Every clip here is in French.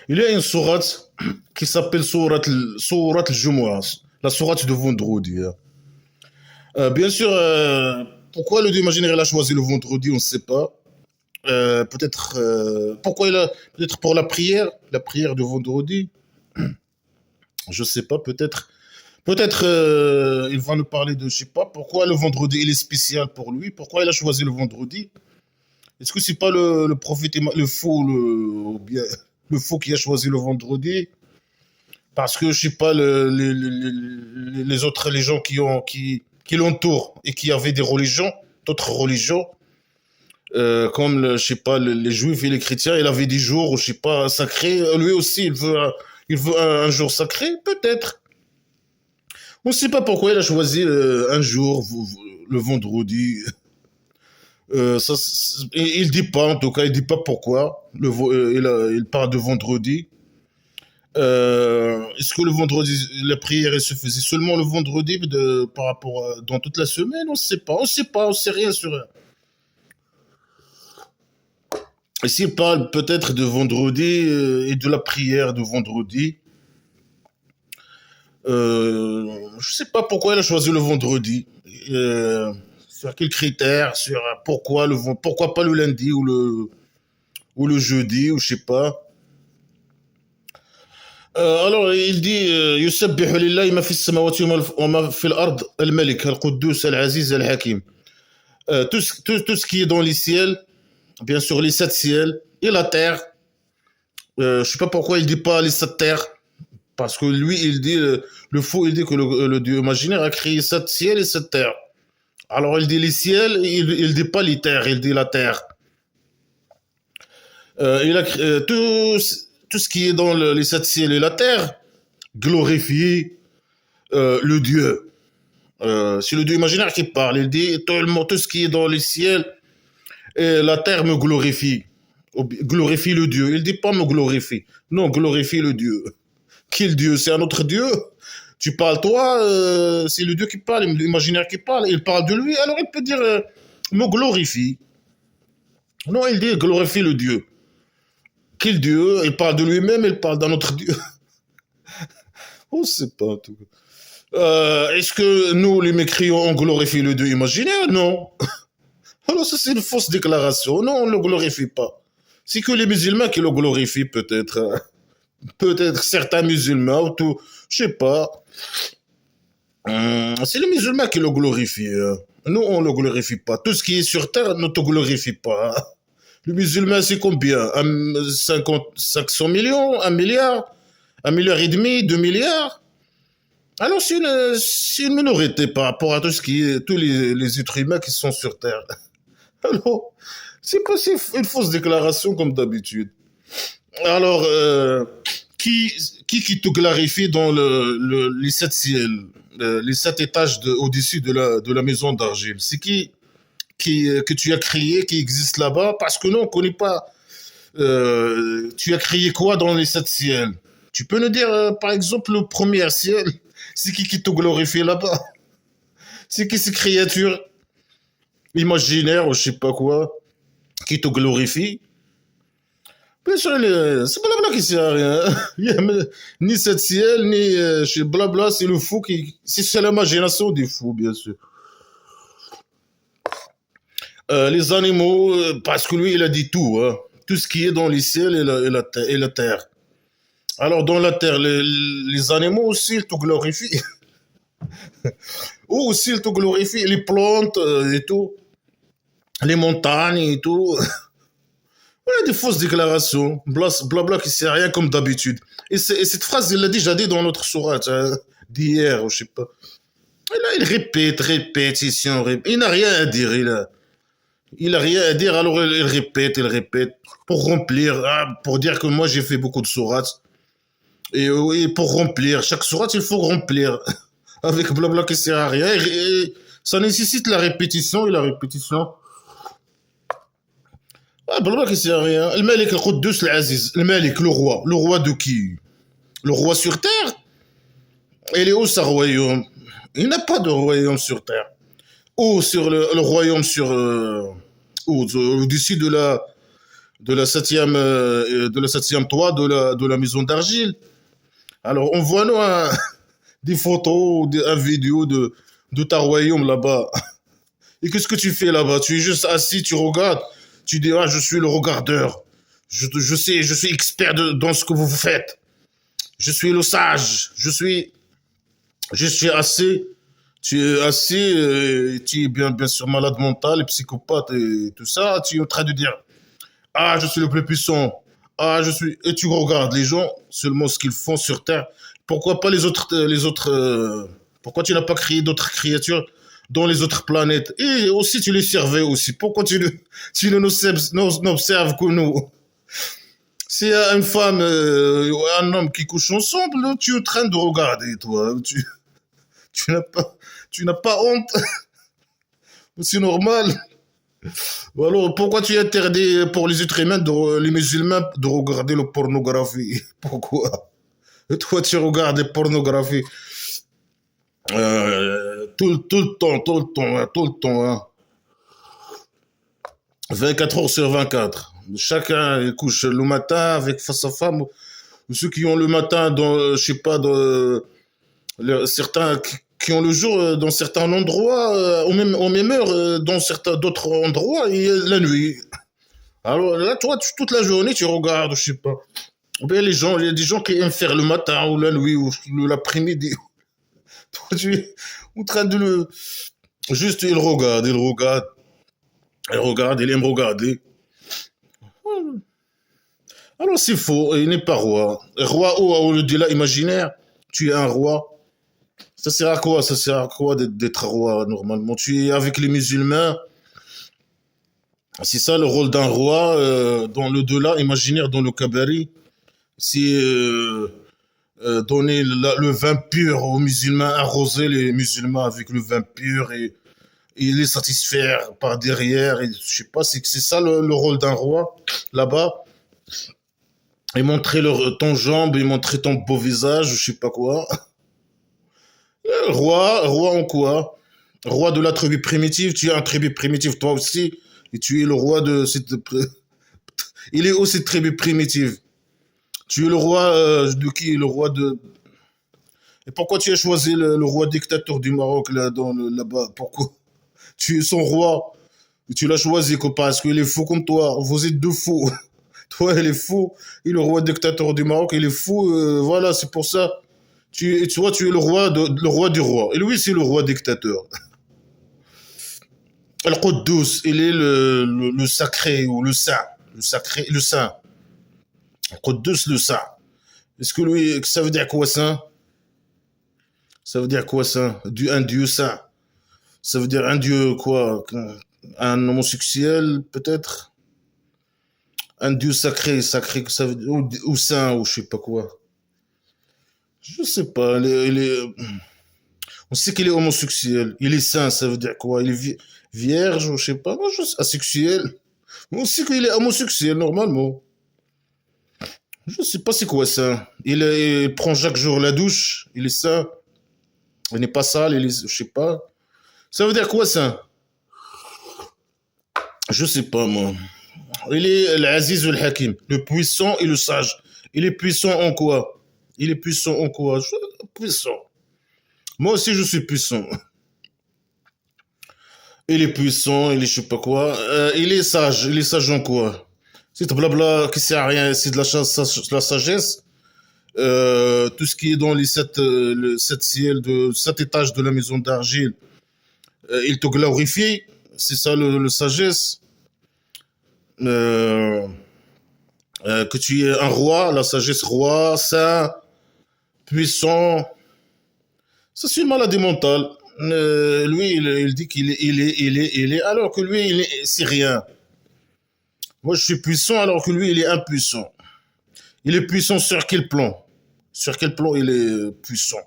Il y a une sourate qui s'appelle sourate al-Jumu'ah, la sourate de vendredi, hein. Bien sûr, pourquoi le Dieu imaginaire il a choisi le vendredi, on ne sait pas. Peut-être pourquoi il a peut-être pour la prière de vendredi, je sais pas, peut-être il va nous parler de je sais pas pourquoi le vendredi il est spécial pour lui, pourquoi il a choisi le vendredi. Est-ce que c'est pas le prophète le faux ou bien le faux qui a choisi le vendredi parce que je sais pas les autres les gens qui l'entourent et qui avaient des religions, d'autres religions comme je sais pas les juifs et les chrétiens, il avait des jours, je sais pas, sacrés. Lui aussi, il veut un jour sacré, peut-être. On ne sait pas pourquoi il a choisi un jour, le vendredi. Il dit pas, en tout cas, il dit pas pourquoi. Il parle de vendredi. Est-ce que le vendredi, la prière elle se faisait seulement le vendredi par rapport dans toute la semaine? On ne sait pas, on ne sait pas, on ne sait rien sur. Et s'il parle peut-être de vendredi et de la prière de vendredi, je sais pas pourquoi il a choisi le vendredi. Sur quels critères, sur pourquoi pas le lundi ou le jeudi ou je sais pas. Alors il dit يسبح لله ما في السماوات وما في الأرض الملك القدوس العزيز الحكيم. Tout ce qui est dans les ciels, bien sûr les sept ciels et la terre. Je sais pas pourquoi il dit pas les sept terres. Parce que lui, il dit, le faux, il dit que le Dieu imaginaire a créé sept ciels et sept terres. Alors il dit les ciels, il dit pas les terres, il dit la terre. Il a créé, tout ce qui est dans les sept ciels et la terre glorifie le Dieu. C'est le Dieu imaginaire qui parle. Il dit tout ce qui est dans les ciels et la terre me glorifie. Glorifie le Dieu. Il dit pas me glorifie. Non, glorifie le Dieu. Quel Dieu? C'est un autre Dieu? Tu parles toi, c'est le Dieu qui parle, l'imaginaire qui parle, il parle de lui, alors il peut dire me glorifie. Non, il dit glorifie le Dieu. Quel Dieu? Il parle de lui-même, il parle d'un autre Dieu. On ne sait pas tout. Est-ce que nous, les mécréants, on glorifie le Dieu imaginaire? Non. Alors ça c'est une fausse déclaration. Non, on ne le glorifie pas. C'est que les musulmans qui le glorifient peut-être. Peut-être certains musulmans, ou tout, je sais pas. C'est les musulmans qui le glorifient, hein. Nous, on le glorifie pas. Tout ce qui est sur terre ne te glorifie pas, hein. Le musulman, c'est combien? 500 millions? 1 milliard? 1,5 milliard? 2 milliards? Alors, c'est une minorité par rapport à tout ce qui est, tous les êtres humains qui sont sur terre. Alors, c'est pas si une fausse déclaration comme d'habitude. Alors, qui, qui te clarifie dans les sept ciels, les sept étages au-dessus de la maison d'argile? C'est que tu as créé, qui existe là-bas? Parce que non, on ne connaît pas. Tu as créé quoi dans les sept ciels? Tu peux nous dire, par exemple, le premier ciel, c'est qui te glorifie là-bas? C'est qui ces créatures imaginaires ou je sais pas quoi, qui te glorifient? Bien sûr, c'est blabla qui sert à rien. Il y a ni cette ciel, ni chez blabla, c'est le fou qui. C'est l'imagination des fous, bien sûr. Les animaux, parce que lui, il a dit tout, hein. Tout ce qui est dans les ciels et la terre. Alors, dans la terre, les animaux aussi, ils te glorifient. Ou aussi, ils te glorifient. Les plantes et tout. Les montagnes et tout. Ouais, des fausses déclarations, blabla qui sert à rien comme d'habitude. Et cette phrase, il l'a déjà dit dans notre sourate hein, d'hier, ou je sais pas. Et là, il répète, répétition, répète. Il n'a rien à dire, il a rien à dire, alors il répète, pour remplir, hein, pour dire que moi j'ai fait beaucoup de sourates. Et oui, pour remplir, chaque sourate, il faut remplir. Avec blabla qui sert à rien. Et ça nécessite la répétition, et la répétition. Ah, blabla qui sert à rien. Le Malik al-Quddus al-Aziz. Le Malik, le roi. Le roi de qui? Le roi sur terre? Il est où sa royaume? Il n'a pas de royaume sur terre. Où sur le royaume sur... au-dessus de de la septième toit de la maison d'argile. Alors, envoie-nous des photos, un vidéo de ta royaume là-bas. Et qu'est-ce que tu fais là-bas? Tu es juste assis, tu regardes, tu dis, ah, je suis le regardeur. Je sais, je suis expert dans ce que vous faites. Je suis le sage. Je suis assez, tu es assez, tu es bien sûr malade mental et psychopathe et tout ça. Tu es en train de dire, ah, je suis le plus puissant. Ah, je suis, et tu regardes les gens, seulement ce qu'ils font sur Terre. Pourquoi pas pourquoi tu n'as pas créé d'autres créatures dans les autres planètes? Et aussi, tu les servais aussi. Pourquoi tu ne n'observes que nous? Si une femme ou un homme qui couchent ensemble, tu es en train de regarder, toi. Tu n'as pas, tu n'as pas honte. C'est normal. Alors, pourquoi tu interdis pour les êtres humains, les musulmans, de regarder la pornographie? Pourquoi? Et toi, tu regardes la pornographie tout le temps, tout le temps, hein, tout le temps. Hein. 24 heures sur 24. Chacun il couche le matin avec sa femme. Ou ceux qui ont le matin dans, je sais pas, dans, certains qui ont le jour dans certains endroits, au même heure dans certains d'autres endroits, et la nuit. Alors là, toi, toute la journée, tu regardes, je sais pas. Ou bien il y a des gens qui aiment faire le matin ou la nuit ou l'après-midi. Toi, tu es en train de le... Juste, il regarde, il aime regarder. Alors c'est faux, il n'est pas roi. Roi ou on le dit là, imaginaire, tu es un roi. Ça sert à quoi? Ça sert à quoi d'être roi normalement? Tu es avec les musulmans. C'est ça le rôle d'un roi dans le delà imaginaire, dans le Kabari. C'est donner le vin pur aux musulmans, arroser les musulmans avec le vin pur et les satisfaire par derrière. Et, je sais pas, c'est ça le rôle d'un roi là-bas. Et montrer ton jambe et montrer ton beau visage, je sais pas quoi. Roi en quoi? Roi de la tribu primitive, tu es un tribu primitive toi aussi, et tu es le roi de cette... Il est aussi tribu primitive. Tu es le roi de qui? Le roi de... Et pourquoi tu as choisi le roi dictateur du Maroc là-bas? Pourquoi? Tu es son roi. Et tu l'as choisi parce qu'il est fou comme toi. Vous êtes deux fous. Toi, il est fou. Et le roi dictateur du Maroc, il est fou. Voilà, c'est pour ça. Tu es le roi du roi. Et lui, c'est le roi dictateur. Al-Quddus, il est le sacré ou le saint. Le sacré, le saint. Al-Quddus, le saint. Est-ce que lui, ça veut dire quoi saint? Ça veut dire quoi saint? Un dieu saint. Ça veut dire un dieu quoi? Un homosexuel peut-être? Un dieu sacré, sacré, ça veut dire, ou saint, ou je sais pas quoi. Je sais pas. On sait qu'il est homosexuel. Il est saint, ça veut dire quoi? Il est vierge, ou je sais pas. Moi, je sais, asexuel. On sait qu'il est homosexuel, normalement. Je sais pas c'est quoi ça. Il prend chaque jour la douche. Il est saint. Il n'est pas sale. Je sais pas. Ça veut dire quoi ça? Je sais pas moi. Il est l'Aziz ou Hakim, le puissant et le sage. Il est puissant en quoi? Il est puissant en quoi? Puissant. Moi aussi je suis puissant. Il est puissant, il est je sais pas quoi. Il est sage. Il est sage en quoi? C'est blabla qui sert à rien. C'est de la sagesse. Tout ce qui est dans les sept ciels de sept étages de la maison d'argile, il te glorifie. C'est ça le sagesse. Euh, que tu es un roi, la sagesse roi, saint, puissant. Ça, c'est une maladie mentale. Lui, il dit il est, alors que lui, c'est rien. Moi, je suis puissant, alors que lui, il est impuissant. Il est puissant sur quel plan? Sur quel plan il est puissant?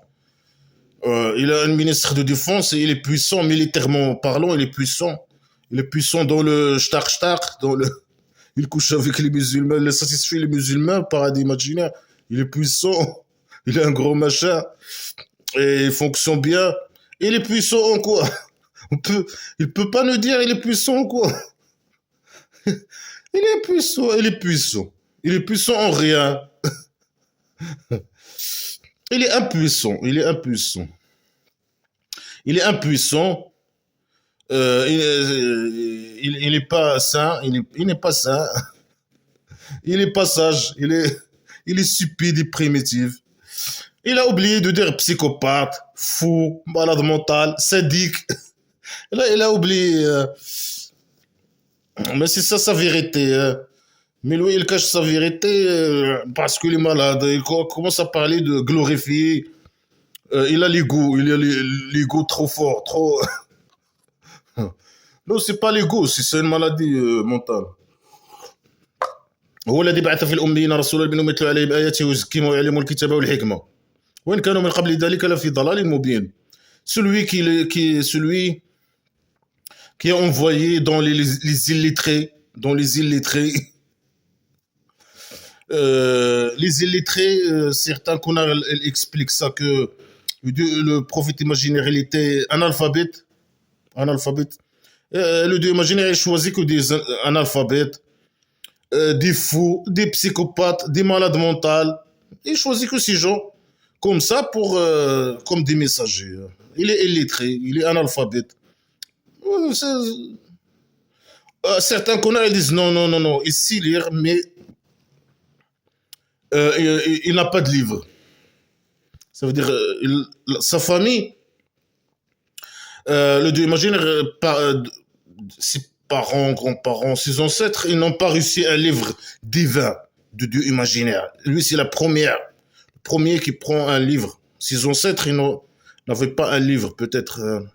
Il a un ministre de défense et il est puissant militairement parlant, il est puissant. Il est puissant dans le shtar, dans le, il couche avec les musulmans, il satisfait les musulmans, paradis imaginaire. Il est puissant, il est un gros machin, et il fonctionne bien. Il est puissant en quoi? Il peut pas nous dire il est puissant en quoi? Il est puissant, il est puissant. Il est puissant en rien. Il est impuissant, il est impuissant. Il est impuissant. Il n'est pas sain, il n'est pas sain. Il est pas sage, il est stupide et primitif. Il a oublié de dire psychopathe, fou, malade mental, sadique. Là, il a oublié. Mais c'est ça sa vérité. Mais lui, il cache sa vérité parce qu'il est malade. Il commence à parler de glorifier. Il a l'ego trop fort, trop. Non, c'est pas l'ego, c'est une maladie mentale. هو الذي بعث في الأميين رسولا منهم يتلو عليهم آياته ويزكيهم ويعلمهم الكتاب والحكمة وإن كانوا من قبل ذلك لفي ضلال مبين. Celui qui est envoyé dans les illettrés, les illettrés, certains qu'on a expliquent ça que le prophète imaginaire il était analphabète. Le Dieu imaginaire il choisit que des analphabètes, des fous, des psychopathes, des malades mentaux. Il choisit que ces gens comme ça comme des messagers. Il est illettré, il est analphabète. Certains connards ils disent non, il sait lire, mais il n'a pas de livre. Ça veut dire sa famille, le Dieu imaginaire, ses parents, grands-parents, ses ancêtres, ils n'ont pas reçu un livre divin de Dieu imaginaire. Lui, c'est le premier qui prend un livre. Ses ancêtres, ils n'avaient pas un livre, peut-être.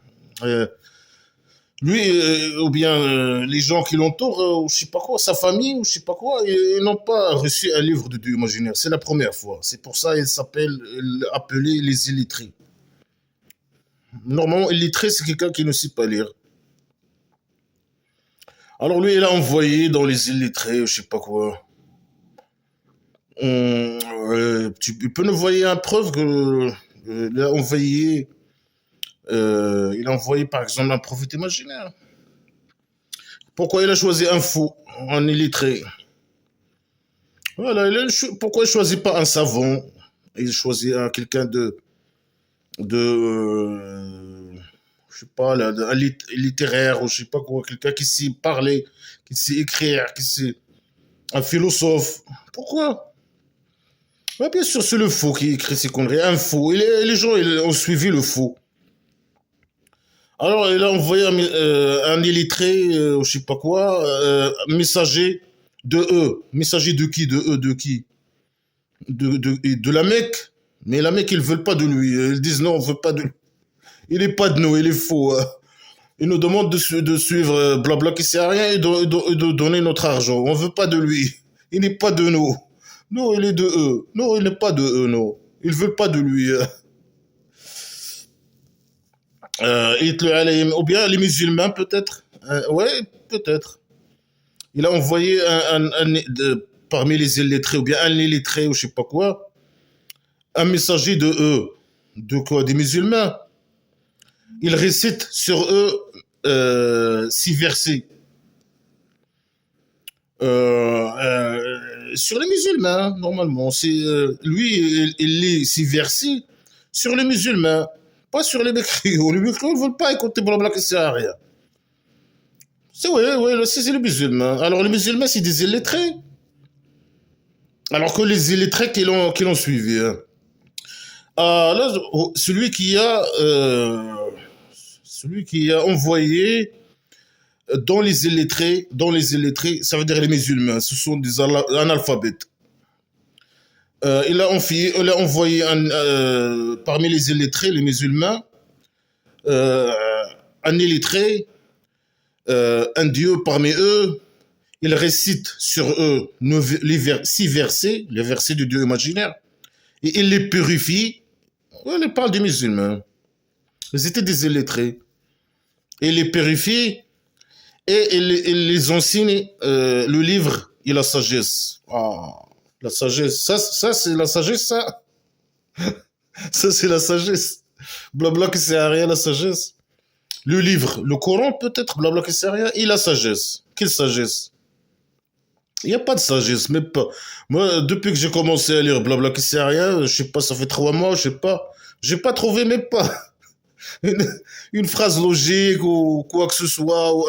Lui, ou bien les gens qui l'entourent, ou je sais pas quoi, sa famille, ou je sais pas quoi, ils n'ont pas reçu un livre de Dieu imaginaire. C'est la première fois. C'est pour ça qu'ils s'appellent appelés les illettrés. Normalement, illettré, c'est quelqu'un qui ne sait pas lire. Alors lui, il a envoyé dans les illettrés, je sais pas quoi. Tu peux nous envoyer une preuve que il a envoyé par exemple un prophète imaginaire. Pourquoi il a choisi un fou, un illettré? Voilà, pourquoi il choisit pas un savant? Il choisit quelqu'un je sais pas, un littéraire ou je sais pas quoi, quelqu'un qui sait parler, qui sait écrire, un philosophe. Pourquoi? Ouais, bien sûr, c'est le fou qui écrit ces conneries, un fou. Les gens ils ont suivi le fou. Alors, il a envoyé un illettré, je sais pas quoi, messager de eux. Messager de qui? De qui? De la Mecque. Mais la Mecque, ils veulent pas de lui. Ils disent non, on veut pas de lui. Il est pas de nous, il est faux. Il nous demande de suivre blabla qui sert à rien et de donner notre argent. On veut pas de lui. Il n'est pas de nous. Non, il est de eux. Non, il n'est pas de eux, non. Ils veulent pas de lui. Ou bien les musulmans peut-être. Ouais, peut-être. Il a envoyé parmi les illettrés, ou bien un illettré, ou je sais pas quoi, un messager de eux. De quoi? Des musulmans. Il récite sur eux 6 versets. Sur les musulmans, normalement. Lui, il lit 6 versets sur les musulmans, pas sur les mécréants. Les mécréants ne veulent pas écouter blabla qui sert à rien. C'est les musulmans. Alors les musulmans, c'est des illettrés. Alors que les illettrés qui l'ont suivi. Hein. Là, celui qui a envoyé dans les illettrés, ça veut dire les musulmans, ce sont des analphabètes. Il a envoyé parmi les illettrés, les musulmans, un illettré, un dieu parmi eux. Il récite sur eux 6 versets, les versets du Dieu imaginaire, et il les purifie. On parle des musulmans. Ils étaient des illettrés. Il les purifie et il les enseigne le livre et la sagesse. Ah, la sagesse. Ça c'est la sagesse, ça. Ça, c'est la sagesse. Blabla qui sert à rien, la sagesse. Le livre, le Coran peut-être, blabla qui sert à rien, et la sagesse. Quelle sagesse? Il n'y a pas de sagesse, même pas. Moi, depuis que j'ai commencé à lire Blabla qui sert à rien, je sais pas, ça fait 3 mois, je sais pas. J'ai pas trouvé même pas une, une phrase logique ou quoi que ce soit, ou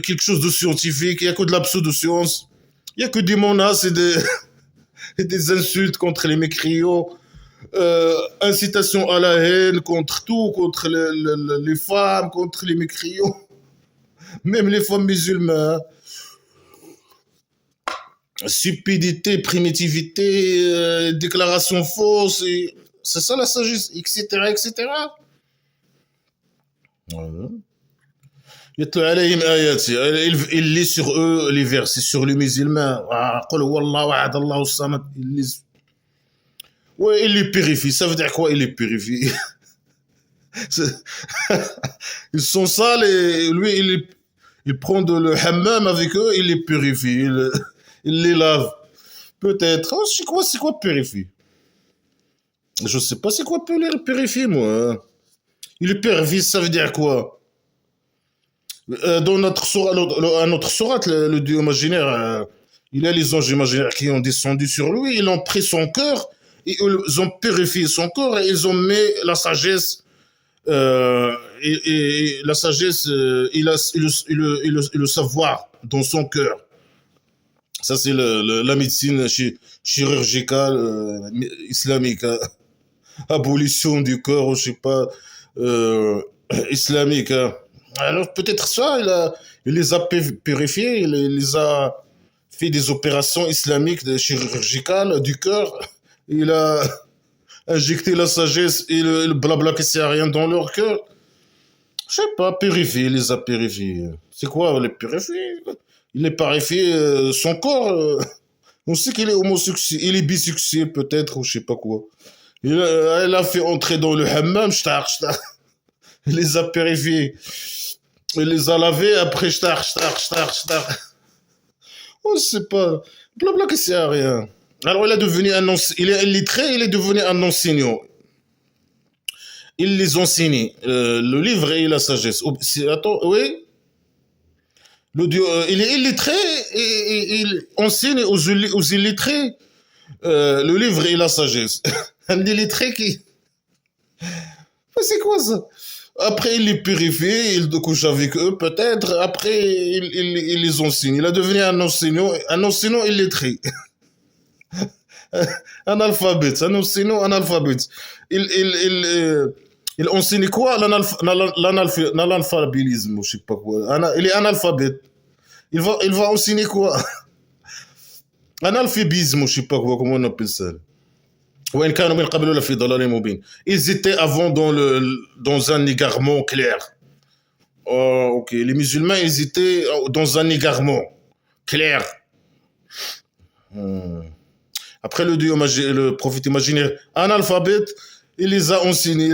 quelque chose de scientifique. Il n'y a que de la pseudo-science. Il n'y a que des menaces et des insultes contre les mécriaux, incitation à la haine contre tout, contre les femmes, contre les mécriaux, même les femmes musulmanes. Stupidité, primitivité, déclaration fausse, c'est ça la sagesse, etc., etc. Voilà. يتلو عليهم آياتي il lit sur eux les versets sur les musulmans قل هو الله أحد الله الصمد ouais il les purifie ça veut dire quoi il les purifie ils sont sales et lui il prend le hammam avec eux il les purifie il les lave peut-être oh, c'est quoi purifie je sais pas c'est quoi purifier moi il les purifie ça veut dire quoi dans notre sourate, notre sourate, le dieu imaginaire, il a les anges imaginaires qui ont descendu sur lui, ils ont pris son cœur, et ils ont purifié son corps et ils ont mis la sagesse, et la sagesse, le savoir dans son cœur. Ça, c'est la médecine chirurgicale islamique, hein. Abolition du corps, je sais pas, islamique, hein. Alors peut-être ça, il les a purifiés, il les a fait des opérations islamiques, chirurgicales du cœur. Il a injecté la sagesse et le blabla qui sert à rien dans leur cœur. Je sais pas, purifier, il les a purifiés. C'est quoi les purifier? Il est purifié son corps. On sait qu'il est homosexuel, il est bisexuel peut-être, ou je sais pas quoi. Il a fait entrer dans le hammam, il les a purifiés. Il les a lavés, après, shtar. On ne sait pas. Blabla qui sert à rien. Alors, il est illettré, il est devenu un enseignant. Il les enseigne. Le livre et la sagesse. Attends, oui. Il est illettré et il enseigne aux illettrés le livre et la sagesse. Un illettré qui. Mais c'est quoi ça? Après, il les purifie, il couche avec eux, peut-être. Après, il les enseigne. Il a devenu un enseignant illettré. Un alphabet, un enseignant analphabète. Il enseigne quoi? L'analphabétisme, je sais pas quoi. Il est analphabète. Il va enseigner quoi? Analphabétisme, je sais pas quoi, comment on appelle ça. Ils étaient avant dans un égarement clair. Oh, ok, les musulmans, ils étaient dans un égarement clair. Hmm. Après le prophète imaginaire, analphabète, il les a enseignés.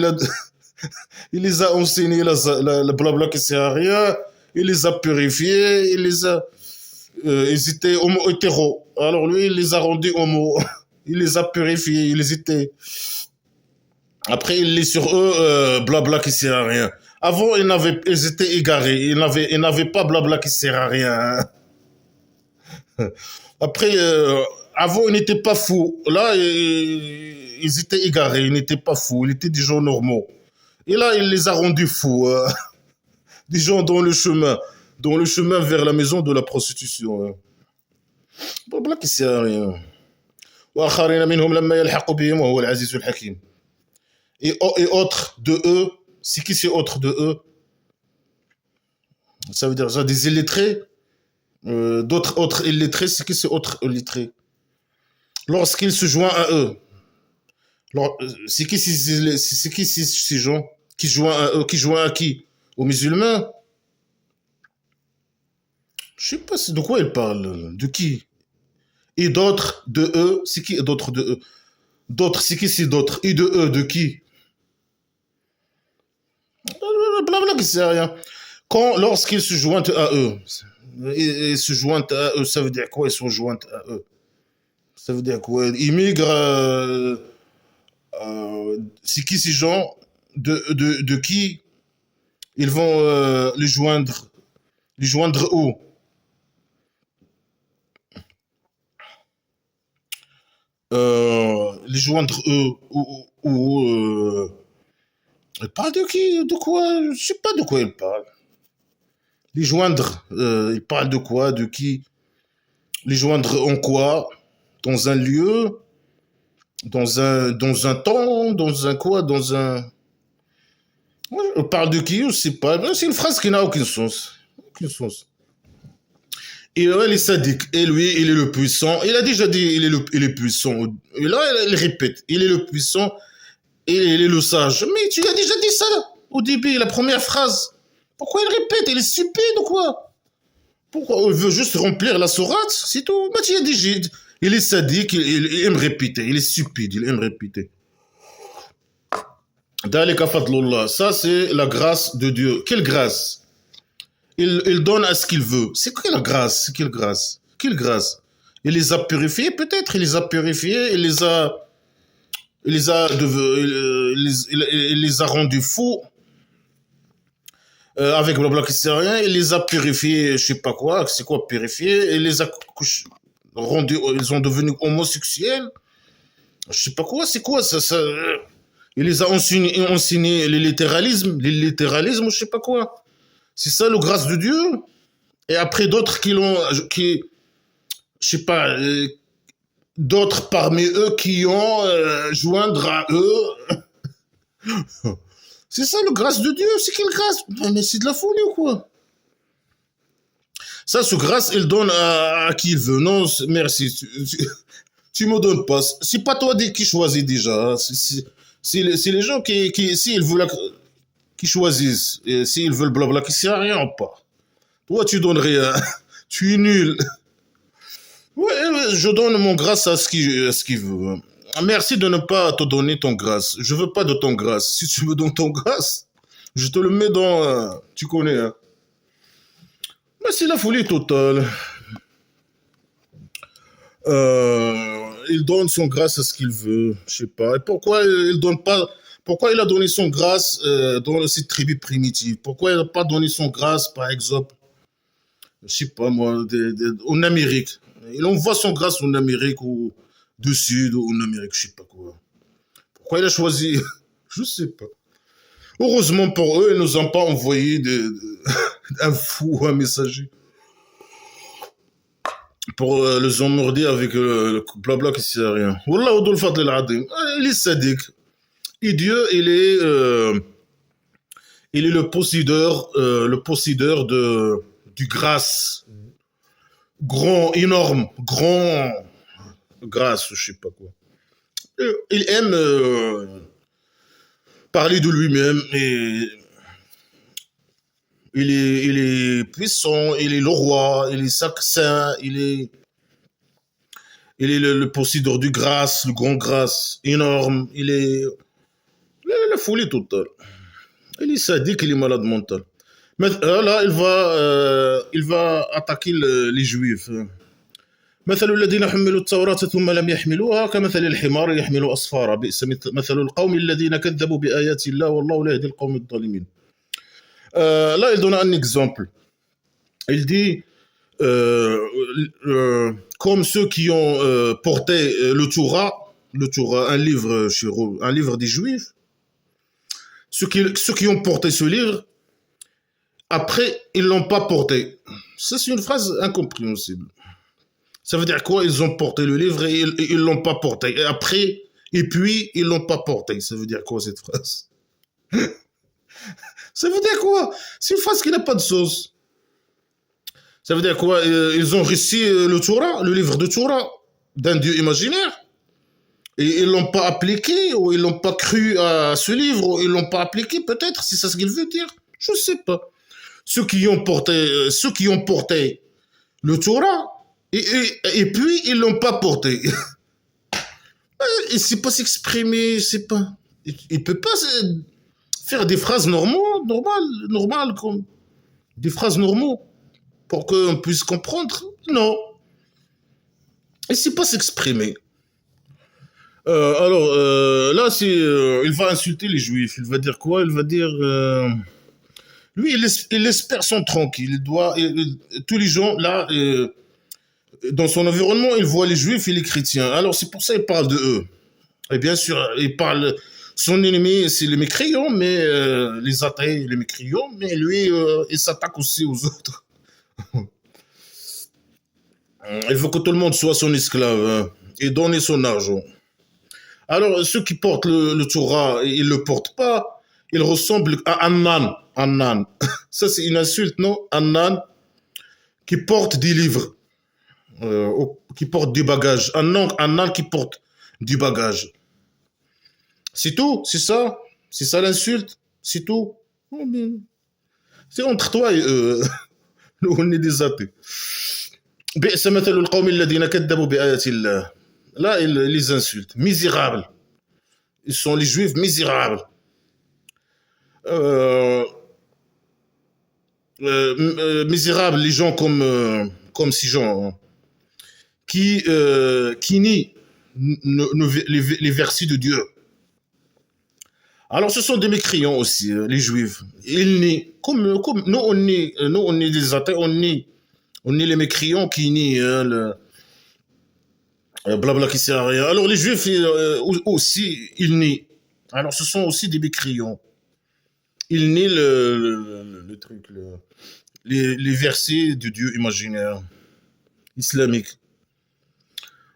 Il les a enseignés le blabla qui sert à rien. Il les a purifiés. Ils étaient hétéros. Alors lui, il les a rendus homo. Il les a purifiés. Après, il lit sur eux blabla qui sert à rien. Avant, ils étaient égarés. Ils n'avaient pas blabla qui sert à rien. Après, avant, ils n'étaient pas fous. Là, ils étaient égarés. Ils n'étaient pas fous. Ils étaient des gens normaux. Et là, il les a rendus fous. Des gens dans le chemin. Dans le chemin vers la maison de la prostitution. Blabla qui sert à rien. وآخرين منهم لما يلحق بهم وهو العزيز الحكيم. Et autres de eux, c'est qui c'est autres de eux? Ça veut dire ça, des illettrés. D'autres autres illettrés, c'est qui c'est autres illettrés? Lorsqu'il se joint à eux. C'est qui ces gens qui joignent à eux? Qui joignent à qui? Aux musulmans? Je sais pas de quoi ils parlent. De qui? Et d'autres de eux, c'est qui d'autres de eux? D'autres, c'est qui c'est d'autres? Et de eux, de qui? Blabla qui sert à rien. Lorsqu'ils se joignent à eux, ils se joignent à eux, ça veut dire quoi? Ils se joignent à eux. Ça veut dire quoi? Ils migrent. C'est qui ces gens? De qui? Ils vont les joindre. Les joindre où? les joindre eux, il parle de qui? De quoi? Je sais pas de quoi il parle. Les joindre, il parle de quoi? De qui? Les joindre en quoi? Dans un lieu? Dans un temps? Dans un quoi? Dans un... On parle de qui? Je sais pas. C'est une phrase qui n'a aucun sens. Aucun sens. Et là, il est sadique. Et lui, il est le puissant. Il a déjà dit il est puissant. Et là, il répète. Il est le puissant et il est le sage. Mais tu as déjà dit ça au début, la première phrase. Pourquoi il répète? Il est stupide ou quoi? Pourquoi? Il veut juste remplir la sourate, c'est tout. Mais tu as dit, il est sadique, il aime répéter. Il est stupide, il aime répéter. Dalika fadlullah. Ça, c'est la grâce de Dieu. Quelle grâce? Il donne à ce qu'il veut. C'est quelle grâce? C'est quelle grâce? Quelle grâce? Il les a purifiés, peut-être. Il les a purifiés. Il les a rendus fous. Avec blabla qui sait rien. Il les a purifiés, je sais pas quoi. C'est quoi purifier? Il les a rendus, ils sont devenus homosexuels. Je sais pas quoi. C'est quoi ça? Il les a enseigné le littéralisme, je sais pas quoi. C'est ça le grâce de Dieu. Et après d'autres je sais pas, d'autres parmi eux qui ont joindre à eux. C'est ça le grâce de Dieu. C'est quelle grâce? Mais c'est de la folie ou quoi? Ça, ce grâce, il donne à qui il veut. Non, merci. Tu me donnes pas. C'est pas toi qui choisis déjà. C'est les gens s'ils veulent, qui choisissent. Et s'ils veulent blabla, qui sert à rien ou pas. Toi, tu donnes rien. Tu es nul. Ouais, je donne mon grâce à ce qu'il veut. Merci de ne pas te donner ton grâce. Je veux pas de ton grâce. Si tu me donnes ton grâce, je te le mets dans... tu connais, hein. Mais c'est la folie totale. Il donne son grâce à ce qu'il veut. Je sais pas. Et pourquoi il donne pas... Pourquoi il a donné son grâce dans cette tribu primitive? Pourquoi il n'a pas donné son grâce, par exemple, je sais pas moi, en Amérique? Il envoie son grâce en Amérique ou du Sud ou en Amérique, je sais pas quoi. Pourquoi il a choisi? Je sais pas. Heureusement pour eux, ils nous ont pas envoyé un fou ou un messager pour les emmerder avec le blabla qui sert à rien. Wallah, Oudul Fadl al-Adim. Il est sadique. Et Dieu, il est le possédeur du grâce. Grand, énorme, grand grâce, je sais pas quoi. Il aime parler de lui-même et il est puissant, il est le roi, il est saint, il est le possédeur du grâce, le grand grâce, énorme, il est la folie totale. Il est sadique, il est malade mental. Mais là, il va attaquer les juifs. مثل الذين حملوا التوراة ثم لم يحملوها كمثل الحمار يحمل أسفارا بئس مثل القوم الذين كذبوا بآيات الله والله لا يهدي القوم الظالمين. Là, il donne un exemple. Il dit comme ceux qui ont porté le Torah, un livre des Juifs, ceux qui ont porté ce livre, après, ils ne l'ont pas porté. Ça, c'est une phrase incompréhensible. Ça veut dire quoi? Ils ont porté le livre et ils l'ont pas porté. Et après, et puis, ils l'ont pas porté. Ça veut dire quoi, cette phrase? Ça veut dire quoi? C'est une phrase qui n'a pas de sens. Ça veut dire quoi? Ils ont réussi le Torah, le livre de Torah, d'un Dieu imaginaire. Et ils l'ont pas appliqué, ou ils l'ont pas cru à ce livre, ou ils l'ont pas appliqué, peut-être, c'est ça ce qu'il veut dire. Je sais pas. Ceux qui ont porté le Torah, et puis ils l'ont pas porté. Il ne sait pas s'exprimer, c'est pas. Il peut pas faire des phrases normales, comme des phrases normaux, pour qu'on puisse comprendre. Non. Il ne sait pas s'exprimer. Alors, là, il va insulter les juifs. Il va dire quoi? Il va dire... lui, il laisse personne tranquille. Tous les gens, là, Dans son environnement, il voit les juifs et les chrétiens. Alors c'est pour ça qu'il parle de eux. Et bien sûr, il parle, son ennemi, c'est les mécréants, mais les athées, les mécréants, mais lui, il s'attaque aussi aux autres. Il veut que tout le monde soit son esclave, hein, et donner son argent. Alors, ceux qui portent le Torah, ils ne le portent pas, ils ressemblent à un âne. Un âne. Ça, c'est une insulte, non? Un âne qui porte des livres, qui porte du bagage. Un âne qui porte du bagage. C'est tout, c'est ça? C'est ça l'insulte? C'est tout? Oh, c'est entre toi et eux. Nous, on est des athées. بئس مثل القوم الذين كذبوا بآيات الله. Là, ils les insultent. Misérables. Ils sont les juifs misérables. Euh, Misérables, les gens comme ces gens, hein, qui nient les versets de Dieu. Alors, ce sont des mécréants aussi, les juifs. Ils nient, comme nous, on est des athées, on nie les mécréants qui nient blabla qui sert à rien. Alors, les juifs aussi, ils nient. Alors, ce sont aussi des mécréants. Ils nient le truc, les versets de Dieu imaginaire, islamique.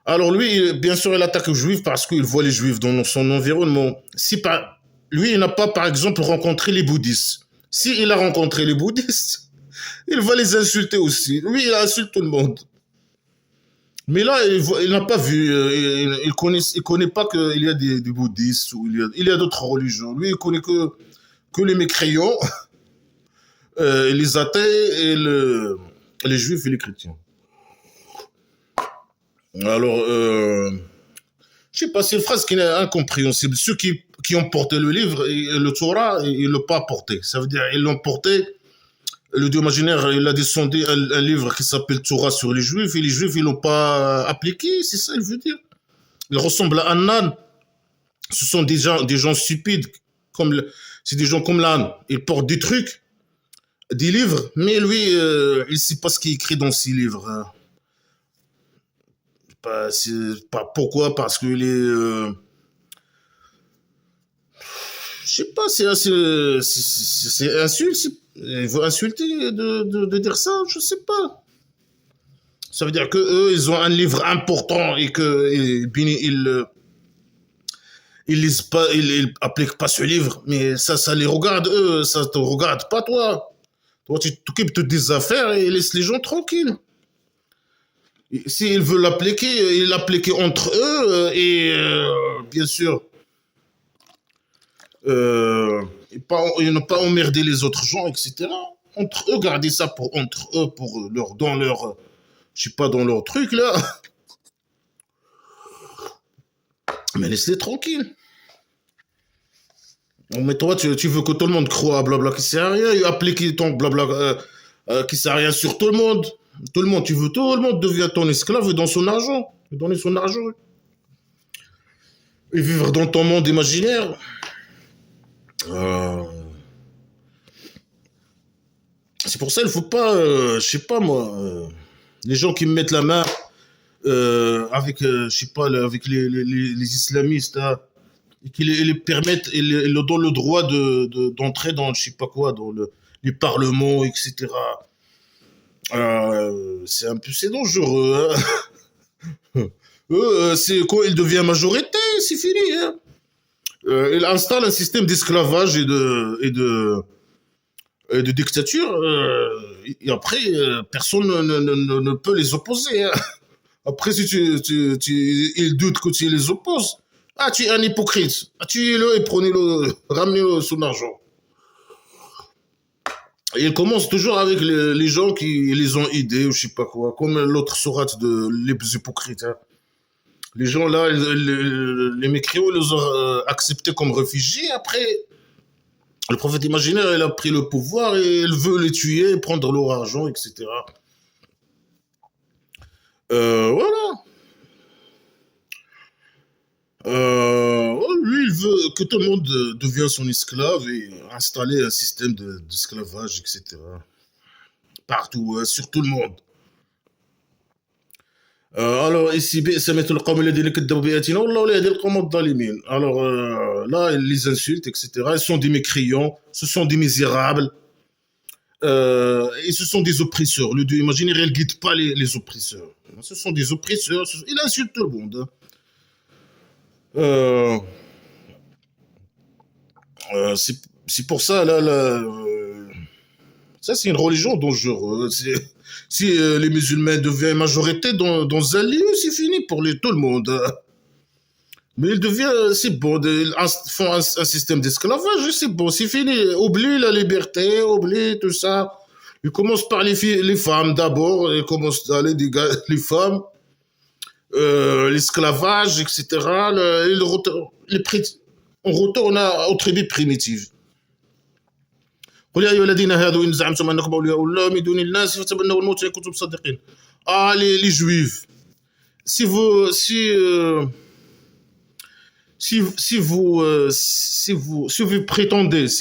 Alors lui, bien sûr, il attaque les juifs parce qu'il voit les juifs dans son environnement. Lui, il n'a pas, par exemple, rencontré les bouddhistes. S'il a rencontré les bouddhistes, il va les insulter aussi. Lui, il insulte tout le monde. Mais là, il n'a pas vu, il connaît pas qu'il y a des bouddhistes ou il y a d'autres religions. Lui, il connaît que les mécréants, les athées et les juifs et les chrétiens. Alors, je sais pas, c'est une phrase qui est incompréhensible. Ceux qui ont porté le livre, le Torah, ils ne l'ont pas porté. Ça veut dire ils l'ont porté. Le Dieu imaginaire, il a descendu un livre qui s'appelle Torah sur les Juifs, et les Juifs, ils l'ont pas appliqué. C'est ça, il veut dire. Il ressemble à un âne. Ce sont des gens stupides. C'est des gens comme l'âne. Ils portent des trucs, des livres, mais lui, il ne sait pas ce qu'il écrit dans ces livres, hein. Pas pourquoi, parce qu'il est, je sais pas, c'est insulte, il veut insulter de dire ça, je sais pas. Ça veut dire que eux, ils ont un livre important et que ils lisent pas, ils appliquent pas ce livre, mais ça les regarde eux, ça te regarde pas toi. Toi, tu t'occupes de tes affaires et laisse les gens tranquilles. S'ils veulent l'appliquer, ils l'appliquent entre eux et bien sûr, ils n'ont pas emmerdé les autres gens, etc. Entre eux, garder ça pour entre eux, dans leur, je sais pas, dans leur truc là. Mais laisse-les tranquilles. Mais toi, tu veux que tout le monde croit à blabla qui sert à rien, et appliquer ton blabla qui sert à rien sur tout le monde. Tout le monde, tu veux tout le monde devient ton esclave et dans son argent. Donner son argent. Et vivre dans ton monde imaginaire. Euh, C'est pour ça qu'il faut pas, je sais pas moi, les gens qui me mettent la main avec, je sais pas, avec les islamistes, hein, et qui les permettent, et leur donnent le droit d'entrer dans, je sais pas quoi, dans les parlements, etc. C'est un peu, c'est dangereux, hein. Eux, c'est quand il devient majorité, c'est fini, hein. Il installe un système d'esclavage et de dictature, et après, personne ne peut les opposer, hein. Après, si ils doutent que tu les opposes, ah, tu es un hypocrite. Ah, tuez-le et prenez-le, ramenez-le son argent. Et il commence toujours avec les gens qui les ont aidés ou je sais pas quoi, comme l'autre sourate de les hypocrites, hein. Les gens là, les mécréants, ils les ont acceptés comme réfugiés. Après, le prophète imaginaire, il a pris le pouvoir et il veut les tuer, prendre leur argent, etc. Voilà. Lui, il veut que tout le monde devienne son esclave et installer un système d'esclavage, etc. Partout, sur tout le monde. Alors ici, سمعت القوم الذين كذبوا بآياتنا والله لا يهدي القوم الظالمين. Alors là, ils les insultent, etc. Ils sont des mécréants, ce sont des misérables, et ce sont des oppresseurs. Le Dieu imaginaire, il ne guide pas les oppresseurs. Ce sont des oppresseurs, il insulte tout le monde. Hein. Euh, c'est pour ça, là, ça c'est une religion dangereuse. Si les musulmans deviennent majorité dans un lieu, c'est fini pour tout le monde. Mais il devient, c'est bon, ils font un système d'esclavage, c'est bon, c'est fini. Oublie la liberté, oublie tout ça. Ils commencent par les femmes d'abord, ils commencent à les femmes, l'esclavage, etc. On retourne aux tribus primitives. قل يا أيها الذين هادوا إن زعمتم أنكم أولياء الله من دون الناس فتبنوا الموت إن كنتم صادقين. Ah, les juifs, si vous, si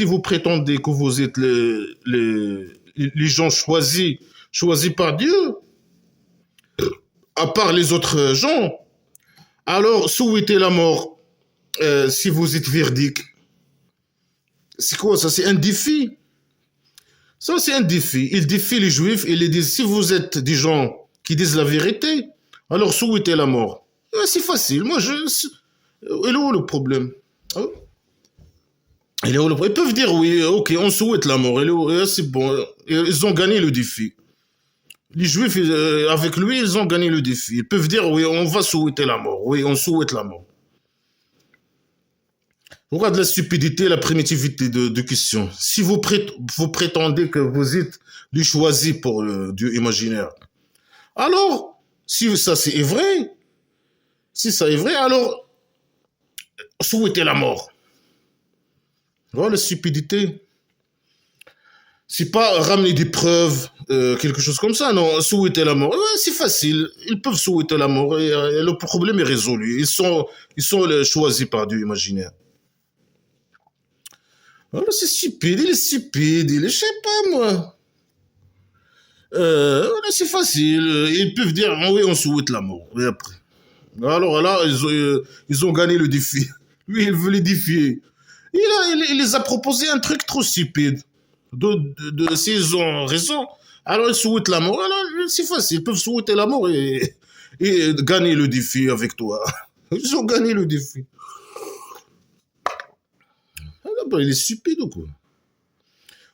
vous prétendez que vous êtes les gens choisis par Dieu, à part les autres gens, alors souhaitez la mort si vous êtes véridique. C'est quoi ça? C'est un défi. Ça, c'est un défi. Il défie les juifs et les dit, si vous êtes des gens qui disent la vérité, alors souhaitez la mort. C'est facile. Moi, il est où le problème? Ils peuvent dire oui, ok, on souhaite la mort. C'est bon. Ils ont gagné le défi. Les juifs, avec lui, ils ont gagné le défi. Ils peuvent dire oui, on va souhaiter la mort. Oui, on souhaite la mort. Regarde la stupidité, la primitivité de question. Si vous prétendez que vous êtes les choisis pour le Dieu imaginaire, alors, si ça c'est vrai, alors souhaitez la mort. Voilà la stupidité. C'est pas ramener des preuves, quelque chose comme ça, non, souhaiter la mort. Ouais, c'est facile, ils peuvent souhaiter la mort et le problème est résolu. Ils sont choisis par Dieu imaginaire. Voilà, c'est stupide, je sais pas moi. Voilà, c'est facile, ils peuvent dire, ah oui, on souhaite la mort. Et après. Alors là, ils ont gagné le défi. Lui, il veut les défier. Il les a proposé un truc trop stupide. S'ils ont raison, alors ils souhaitent la mort. Alors, c'est facile, ils peuvent souhaiter la mort et gagner le défi avec toi. Ils ont gagné le défi. Alors, il est stupide ou quoi?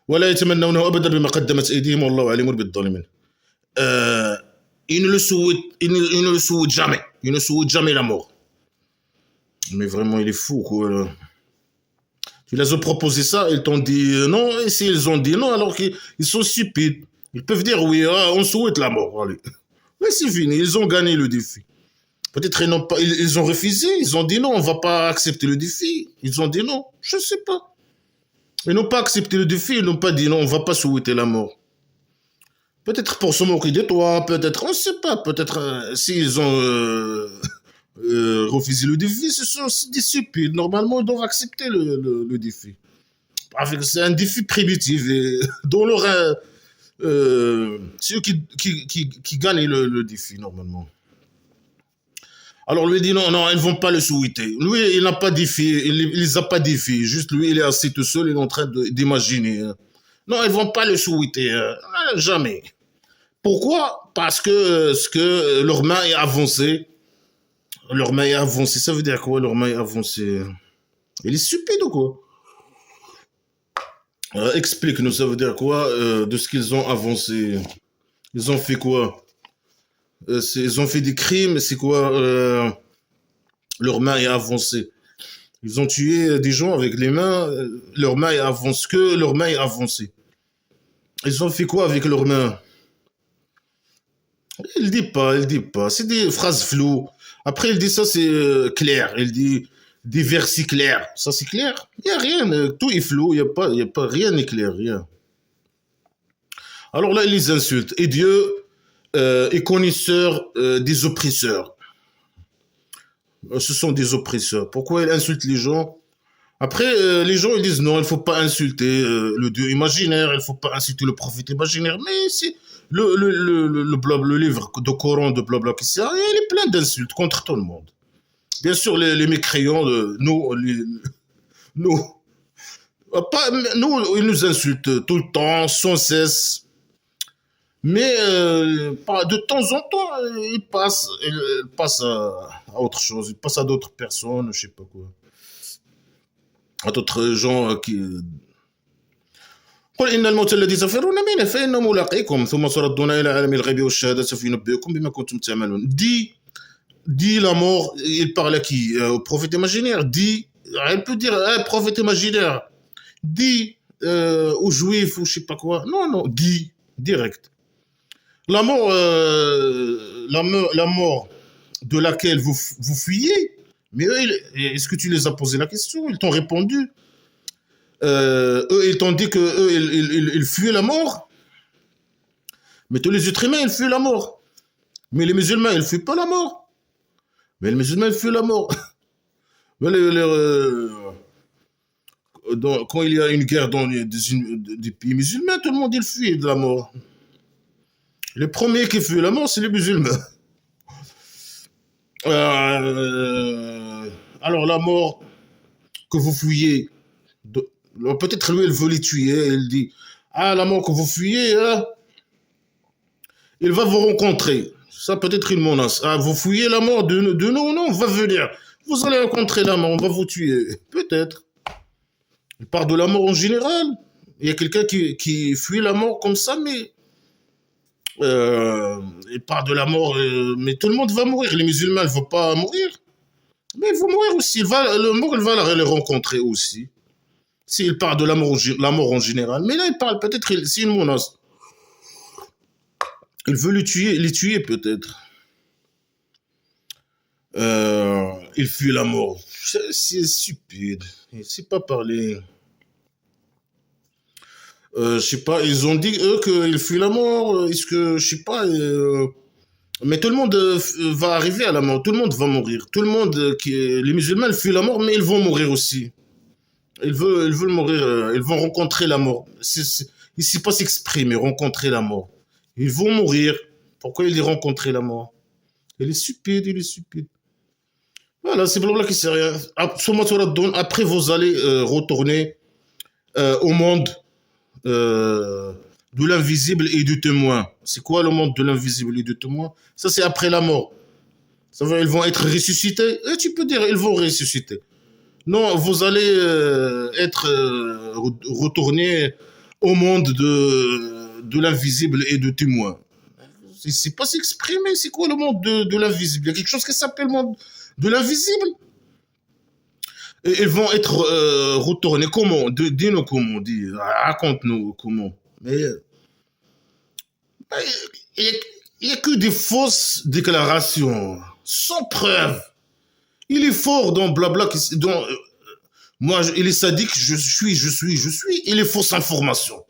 ولا يتمنونه ابدا بما قدمت ايديهم والله عليم بالظالمين. Ils ne le souhaitent jamais. Ils ne souhaitent jamais la mort. Mais vraiment, il est fou, quoi. Tu les as proposé ça, ils t'ont dit non, et s'ils ont dit non, alors qu'ils sont stupides. Ils peuvent dire oui, on souhaite la mort. Allez. Mais c'est fini, ils ont gagné le défi. Peut-être ils ont refusé, ils ont dit non, on ne va pas accepter le défi. Ils ont dit non, je ne sais pas. Ils n'ont pas accepté le défi, ils n'ont pas dit non, on ne va pas souhaiter la mort. Peut-être pour se moquer de toi, peut-être, on ne sait pas, peut-être s'ils ont refusé le défi, ce sont des stupides. Normalement, ils doivent accepter le défi. C'est un défi primitif et dont c'est eux qui gagnent le défi normalement. Alors lui dit non, non, ils ne vont pas le souhaiter. Lui, il n'a pas défié, il les a pas défiés. Juste lui, il est assis tout seul, il est en train d'imaginer. Non, ils ne vont pas le souhaiter, jamais. Pourquoi? Parce que leur main est avancée. Leur main est avancée, ça veut dire quoi, leur main est avancée? Il est stupide ou quoi? Explique-nous, ça veut dire quoi de ce qu'ils ont avancé? Ils ont fait quoi? Ils ont fait des crimes, c'est quoi leur main est avancée. Ils ont tué des gens avec les mains, leur main est avancée, que leur main est avancée. Ils ont fait quoi avec leurs mains? Il dit pas, c'est des phrases floues. Après, il dit ça, c'est clair. Il dit des versets clairs. Ça, c'est clair. Il n'y a rien. Tout est flou. Il n'y a pas rien n'est clair. Rien. Alors là, il les insulte. Et Dieu est connaisseur des oppresseurs. Ce sont des oppresseurs. Pourquoi il insulte les gens? Après, les gens ils disent non, il ne faut pas insulter le Dieu imaginaire, il ne faut pas insulter le prophète imaginaire. Mais le livre de Coran de Blabla qui sert, il est plein d'insultes contre tout le monde. Bien sûr, les mécréants, nous, ils nous insultent tout le temps, sans cesse. Mais de temps en temps, ils passent à autre chose. Ils passent à d'autres personnes, je sais pas quoi. À d'autres gens qui... قل إن الموت الذي تفرون منه فإنه ملاقيكم ثم تردون إلى عالم الغيب والشهادة فينبئكم بما كنتم تعملون. Dit la mort, il parle à qui? Au prophète imaginaire. Dit, elle peut dire un prophète imaginaire. Dit aux juifs ou je sais pas quoi. Non, non, dit direct. La mort, la mort de laquelle vous fuyez, mais eux, est-ce que tu les as posé la question? Ils t'ont répondu. Eux, ils t'ont dit que eux, ils fuient la mort. Mais tous les êtres humains, ils fuient la mort. Mais les musulmans, ils ne fuient pas la mort. Mais les musulmans, ils fuient la mort. Mais quand il y a une guerre dans des pays musulmans, tout le monde, il fuit de la mort. Les premiers qui fuient la mort, c'est les musulmans. Alors, la mort que vous fuyez, peut-être lui, il veut les tuer. Il dit, ah, la mort que vous fuyez, hein, il va vous rencontrer. Ça peut être une menace. Ah, vous fuyez la mort de nous, non, on va venir. Vous allez rencontrer la mort, on va vous tuer. Peut-être. Il parle de la mort en général. Il y a quelqu'un qui fuit la mort comme ça, mais il parle de la mort, mais tout le monde va mourir. Les musulmans ne vont pas mourir. Mais ils vont mourir aussi. Le mort, il va les rencontrer aussi. S'il parle de la mort en général. Mais là, il parle peut-être, c'est une menace. Il veut les tuer peut-être. Il fuit la mort. C'est stupide. Il sait pas parler. Je sais pas, ils ont dit, eux, qu'ils fuient la mort. Est-ce que, je sais pas. Mais tout le monde va arriver à la mort. Tout le monde va mourir. Tout le monde, les musulmans, ils fuient la mort, mais ils vont mourir aussi. Ils veulent mourir. Ils vont rencontrer la mort. Ils ne savent pas s'exprimer, rencontrer la mort. Ils vont mourir. Pourquoi ils rencontrer la mort? Il est stupide, il est stupide. Voilà, c'est pour là qu'il sait rien. Après, vous allez retourner au monde de l'invisible et du témoin. C'est quoi le monde de l'invisible et du témoin? Ça, c'est après la mort. Ça veut dire, ils vont être ressuscités. Et tu peux dire, ils vont ressusciter. Non, vous allez retourner au monde de l'invisible et du témoin. C'est pas s'exprimer. C'est quoi le monde de l'invisible? Il y a quelque chose qui s'appelle le monde de l'invisible. Et ils vont être retournés. Comment? Dis-nous comment. Raconte-nous comment. Mais il n'y a que des fausses déclarations, sans preuve. Il est fort dans blabla. Moi, il est sadique, je suis. Il est fausse information.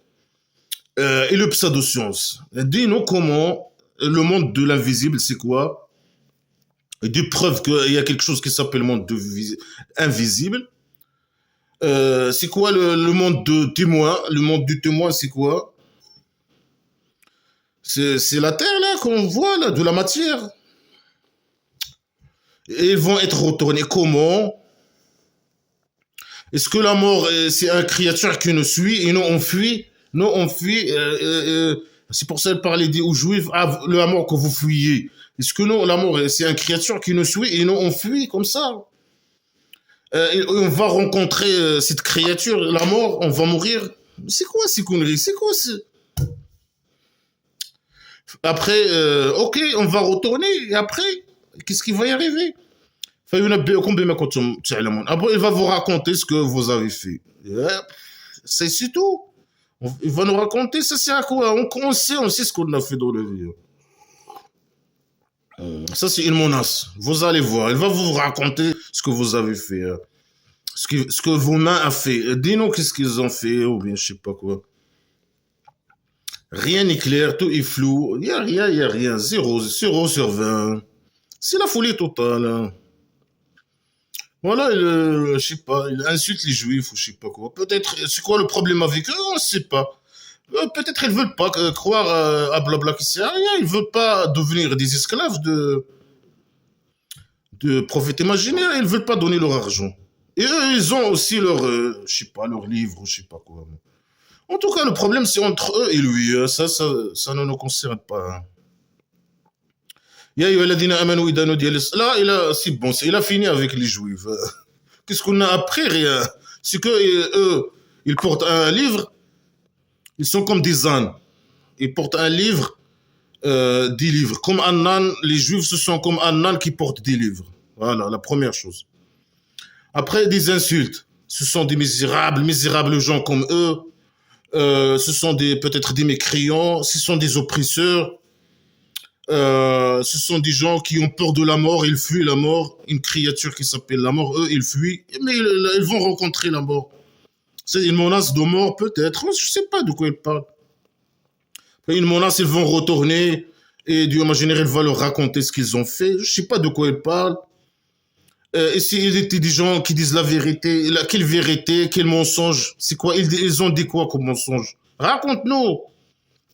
Et le pseudoscience. Dis-nous comment le monde de l'invisible, c'est quoi? Des preuves qu'il y a quelque chose qui s'appelle le monde invisible. C'est quoi le monde de témoin? Le monde du témoin, c'est quoi? C'est la terre, là, qu'on voit, là, de la matière. Et ils vont être retournés. Comment? Est-ce que la mort, c'est une créature qui nous suit et nous, on fuit? Nous, on fuit. C'est pour ça qu'elle parlait aux Juifs, la mort que vous fuyez. Est-ce que non, la mort, c'est une créature qui nous suit et nous, on fuit comme ça? On va rencontrer cette créature, la mort, on va mourir. C'est quoi ces conneries? C'est quoi Après, ok, on va retourner, et après, qu'est-ce qui va y arriver? Après, il va vous raconter ce que vous avez fait. C'est tout. Il va nous raconter, ça c'est à quoi? On sait ce qu'on a fait dans la vie. Ça, c'est une menace. Vous allez voir. Il va vous raconter ce que vous avez fait. Ce que vos mains ont fait. Dis-nous qu'est-ce qu'ils ont fait, ou bien je sais pas quoi. Rien n'est clair, tout est flou. Il n'y a rien. 0 sur 20. C'est la folie totale. Hein. Voilà, je sais pas, il insulte les juifs ou je sais pas quoi. Peut-être, c'est quoi le problème avec eux? On ne sait pas. Peut-être ils veulent pas croire à blabla qui sert à rien. Ils veulent pas devenir des esclaves de prophètes imaginaires. Ils veulent pas donner leur argent. Et eux, ils ont aussi leur, je sais pas, leur livre ou je sais pas quoi. En tout cas, le problème, c'est entre eux et lui. Ça ne nous concerne pas. Hein. Ya ayyuha alladhina amanu idha nudiya là, c'est bon, il a fini avec les juifs. Qu'est-ce qu'on a appris? Rien. C'est que eux, ils portent un livre, ils sont comme des ânes. Ils portent un livre, des livres. Comme un âne, les juifs, ce sont comme un âne qui porte des livres. Voilà, la première chose. Après, des insultes. Ce sont des misérables gens comme eux. Ce sont peut-être des mécréants. Ce sont des oppresseurs. Ce sont des gens qui ont peur de la mort, ils fuient la mort, une créature qui s'appelle la mort, eux, ils fuient, mais ils vont rencontrer la mort. C'est une menace de mort, peut-être, je ne sais pas de quoi ils parlent. Une menace, ils vont retourner, et Dieu imaginaire, il va leur raconter ce qu'ils ont fait, je ne sais pas de quoi ils parlent. Et s'il était des gens qui disent la vérité, quelle vérité, quel mensonge, c'est quoi, ils ont dit quoi comme mensonge? Raconte-nous.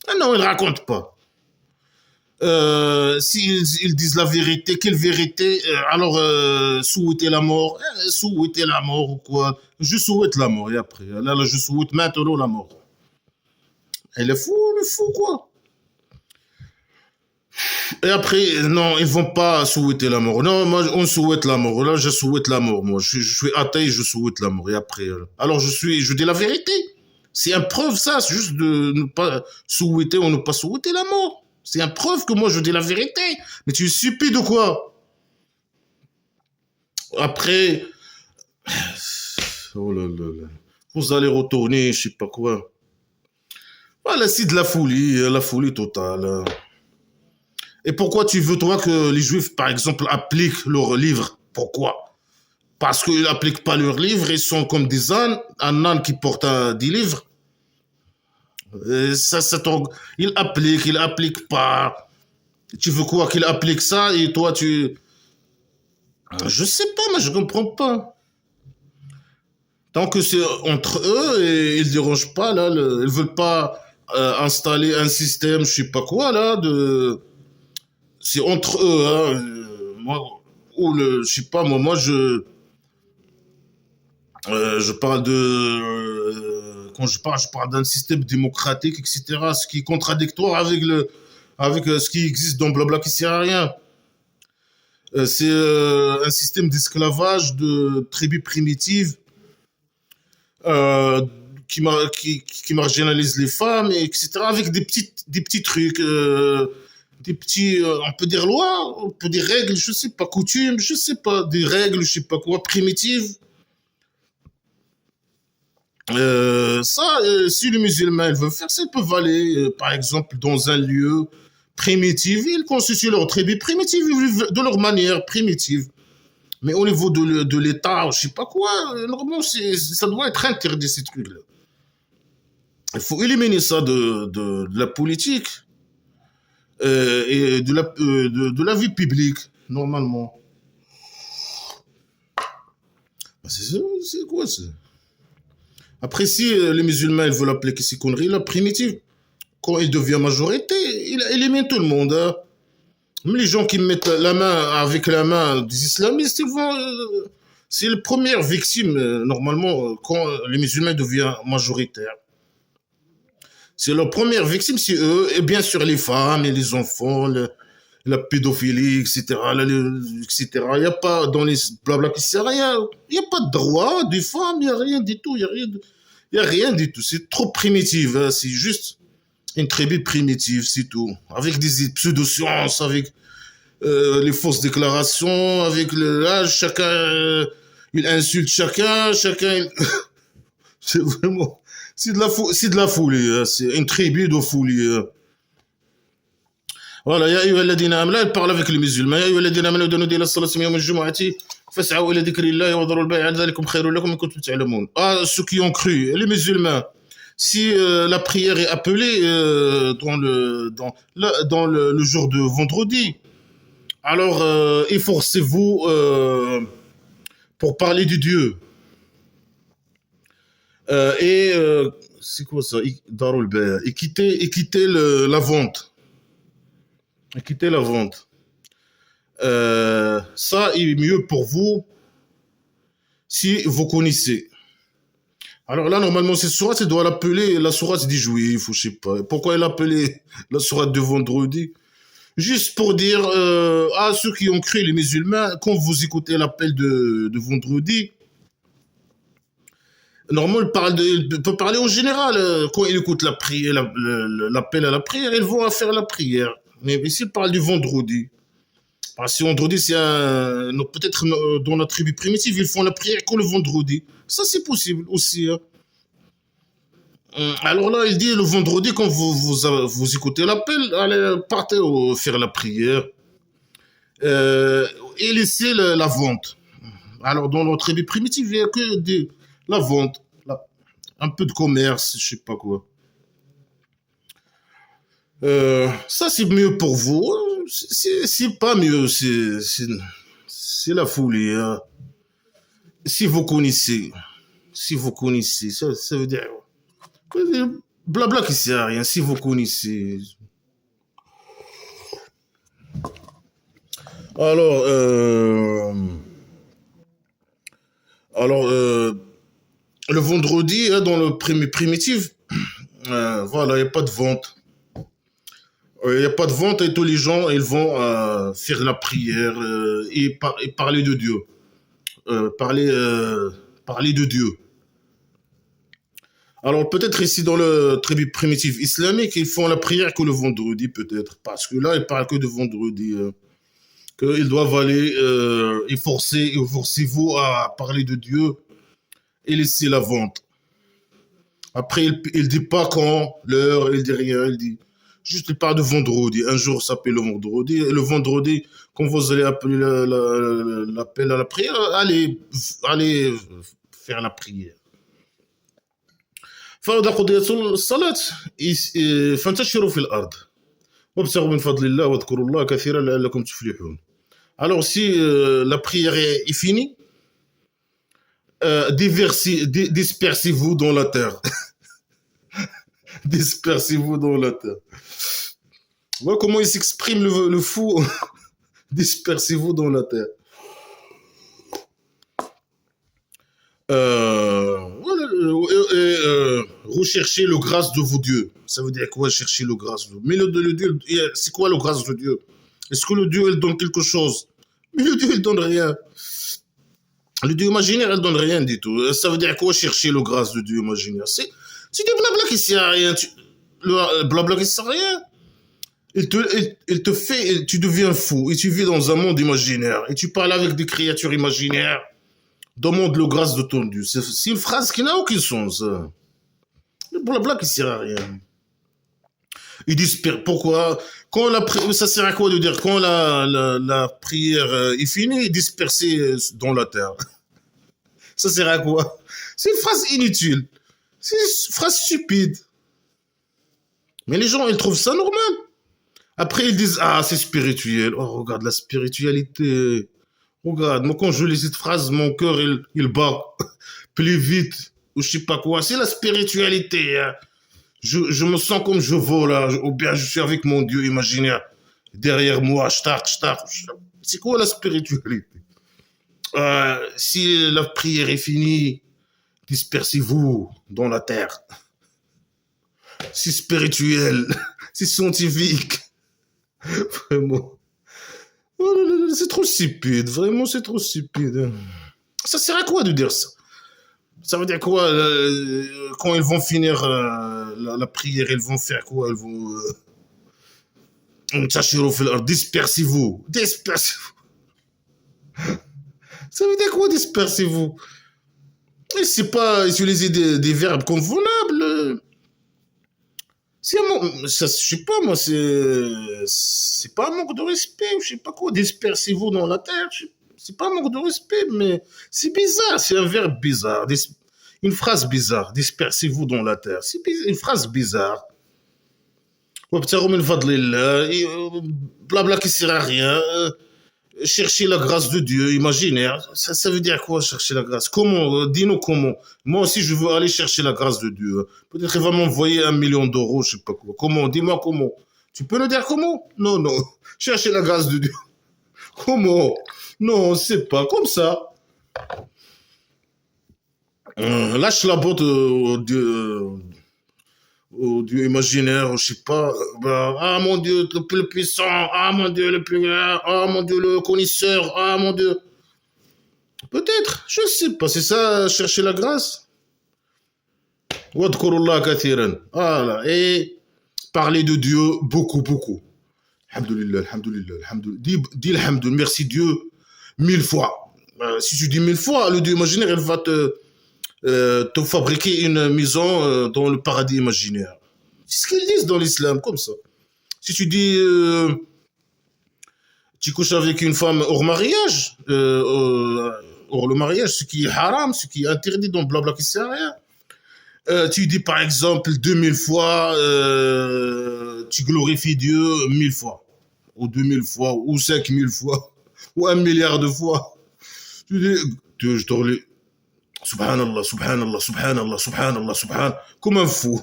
Ah non, ils ne racontent pas. S'ils ils disent la vérité, quelle vérité, alors souhaiter la mort, souhaiter la mort ou quoi, je souhaite la mort et après, là je souhaite maintenant la mort. Elle est fou, le fou quoi. Et après, non, ils vont pas souhaiter la mort. Non, moi on souhaite la mort. Là je souhaite la mort. Moi je suis athée, je souhaite la mort et après, alors je dis la vérité. C'est une preuve ça, c'est juste de ne pas souhaiter ou ne pas souhaiter la mort. C'est une preuve que moi je dis la vérité. Mais tu es stupide ou quoi? Après, oh là là là. Vous allez retourner, je sais pas quoi. Voilà, c'est de la folie totale. Et pourquoi tu veux, toi, que les juifs, par exemple, appliquent leurs livres? Pourquoi? Parce qu'ils n'appliquent pas leurs livres, ils sont comme des ânes, un âne qui porte des livres. Il applique pas. Tu veux quoi qu'il applique ça et toi tu... Je sais pas, mais je comprends pas. Tant que c'est entre eux et ils ne dérangent pas, là, ils veulent pas installer un système, je sais pas quoi, là, c'est entre eux, hein. Moi, je sais pas, moi, je parle quand je parle d'un système démocratique, etc., ce qui est contradictoire avec ce qui existe dans Blabla qui sert à rien. C'est un système d'esclavage de tribus primitives euh, qui marginalise les femmes, etc., avec des petits trucs, des petits, on peut dire lois, on peut dire règles, je sais pas, coutumes, je sais pas, des règles, je sais pas quoi, primitives. Si les musulmans ils veulent faire ça, ils peuvent aller, par exemple, dans un lieu primitif, ils constituent leur tribu primitive, ils vivent de leur manière primitive. Mais au niveau de l'État, je sais pas quoi, normalement, ça doit être interdit, ces trucs-là. Il faut éliminer ça de la politique et de la vie publique, normalement. Bah, c'est quoi ça? Après, si les musulmans ils veulent appliquer ces conneries, la primitive, quand il devient majorité, il élimine tout le monde. Hein. Même les gens qui mettent la main avec la main des islamistes, ils vont. C'est la première victime, normalement, quand les musulmans deviennent majoritaires. C'est leur première victime, c'est eux, et bien sûr les femmes et les enfants, la pédophilie, etc. etc. Il n'y a pas, dans les blabla qui sert à rien, il n'y a pas de droit des femmes, il n'y a rien du tout, il y a rien du tout. C'est trop primitif, hein. C'est juste une tribu primitive, c'est tout. Avec des pseudo-sciences, avec les fausses déclarations, avec là, chacun, il insulte chacun, c'est vraiment, c'est de la folie, hein. C'est une tribu de folie. Hein. Voilà, يا أيها الذين آمنوا لا parle avec les musulmans يا أيها الذين آمنوا إذا نودي إلى الصلاة من يوم الجمعة فاسعوا إلى ذكر الله وذروا البيع ذلكم خير لكم إن كنتم تعلمون. Ah, ceux qui ont cru, les musulmans, si la prière est appelée dans le jour de vendredi, alors efforcez-vous pour parler de Dieu. Et c'est quoi ça? Darul Bay. Et quitter la vente. Et quitter la vente. Ça est mieux pour vous si vous connaissez. Alors là, normalement, cette sourate, elle doit l'appeler la sourate des Juifs, ou je sais pas. Pourquoi elle l'appelait la sourate de vendredi? Juste pour dire à ceux qui ont cru, les musulmans, quand vous écoutez l'appel de vendredi, normalement, il peut parler au général. Quand il écoute la prière, l'appel à la prière, ils vont faire la prière. Mais ici, il parle du vendredi. Parce que vendredi, c'est peut-être dans la tribu primitive, ils font la prière que le vendredi. Ça, c'est possible aussi. Hein. Alors là, il dit le vendredi, quand vous écoutez l'appel, allez, partez faire la prière et laissez la vente. Alors, dans notre tribu primitive, il n'y a que la vente, un peu de commerce, je sais pas quoi. Ça, c'est mieux pour vous. C'est pas mieux, c'est la folie. Hein. Si vous connaissez, ça veut dire blabla qui sert à rien. Si vous connaissez. Alors, alors le vendredi, hein, dans le primitif, voilà, il n'y a pas de vente. Il n'y a pas de vente et tous les gens, ils vont faire la prière et parler de Dieu. Parler de Dieu. Alors peut-être ici dans le tribu primitif islamique, ils font la prière que le vendredi peut-être. Parce que là, ils parlent que de vendredi. Qu'ils doivent aller et forcez-vous à parler de Dieu et laisser la vente. Après, il dit pas quand, l'heure, il dit rien, il dit juste il parle de vendredi. Un jour s'appelle le vendredi. Et le vendredi, quand vous allez appeler l'appel à la prière, allez faire la prière. فإذا قضيت الصلاة فانتشروا في الأرض وابتغوا من فضل الله واذكروا الله كثيرا لعلكم تفلحون. Alors si la prière est finie, dispersez-vous dans la terre. Dispersez-vous dans la terre. Voilà comment il s'exprime le fou. Dispersez-vous dans la terre. Recherchez le grâce de vos dieux. Ça veut dire quoi, chercher le grâce de Dieu? Mais le Dieu, c'est quoi le grâce de Dieu? Est-ce que le Dieu, il donne quelque chose? Mais le Dieu, il donne rien. Le Dieu imaginaire, il donne rien du tout. Ça veut dire quoi, chercher le grâce de Dieu imaginaire? C'est du blabla qui sert à rien. Le blabla qui sert à rien. Il te fait, tu deviens fou et tu vis dans un monde imaginaire et tu parles avec des créatures imaginaires. Demande le grâce de ton Dieu. C'est une phrase qui n'a aucun sens. Le blabla qui sert à rien. Ils disent pourquoi quand ça sert à quoi de dire quand la prière est finie, disperser dans la terre. Ça sert à quoi? C'est une phrase inutile. C'est une phrase stupide. Mais les gens, ils trouvent ça normal. Après, ils disent ah, c'est spirituel. Oh, regarde la spiritualité. Regarde, moi quand je lis cette phrase, mon cœur il bat plus vite ou je sais pas quoi. C'est la spiritualité. Hein. Je me sens comme je vole là, ou bien je suis avec mon Dieu imaginaire derrière moi. C'est quoi la spiritualité? Si la prière est finie, dispersez-vous dans la terre. C'est spirituel, c'est scientifique. Vraiment. C'est trop stupide, vraiment c'est trop stupide. Ça sert à quoi de dire ça? Ça veut dire quoi quand ils vont finir la prière, ils vont faire quoi? Ils vont dispersez-vous. Dispersez-vous. Ça veut dire quoi dispersez-vous? Et c'est pas utiliser des verbes convenables. Je sais pas moi, c'est pas un manque de respect, je sais pas quoi, dispersez-vous dans la terre, c'est pas un manque de respect, mais c'est bizarre, c'est un verbe bizarre, une phrase bizarre, dispersez-vous dans la terre, c'est une phrase bizarre. Blabla qui sert à rien, chercher la grâce de Dieu, imaginaire. Ça veut dire quoi, chercher la grâce? Comment? Dis-nous comment. Moi aussi, je veux aller chercher la grâce de Dieu. Peut-être qu'il va m'envoyer 1 million d'euros, je sais pas quoi. Comment? Dis-moi comment. Tu peux nous dire comment? Non, non. Chercher la grâce de Dieu. Comment? Non, c'est pas comme ça. Lâche la botte au Dieu imaginaire, je sais pas. Ah mon Dieu, le plus puissant. Ah mon Dieu, le plus grand. Ah mon Dieu, le connaisseur. Ah mon Dieu. Peut-être, je sais pas. C'est ça, chercher la grâce. Wadkurullah kathiran. Voilà. Et parler de Dieu beaucoup, beaucoup. Alhamdulillah, alhamdulillah, alhamdulillah. Dis alhamdulillah, merci Dieu 1000 fois. Si tu dis 1000 fois, le Dieu imaginaire, il va te fabriquer une maison dans le paradis imaginaire. C'est ce qu'ils disent dans l'islam, comme ça. Si tu dis, tu couches avec une femme hors mariage, hors le mariage, ce qui est haram, ce qui est interdit dans blabla qui sert à rien. Tu dis par exemple 2000 fois, tu glorifies Dieu 1000 fois, ou 2000 fois, ou 5000 fois, ou 1 milliard de fois. Tu dis, je te relis, subhanallah, subhanallah, subhanallah, subhanallah, subhanallah, comme un fou.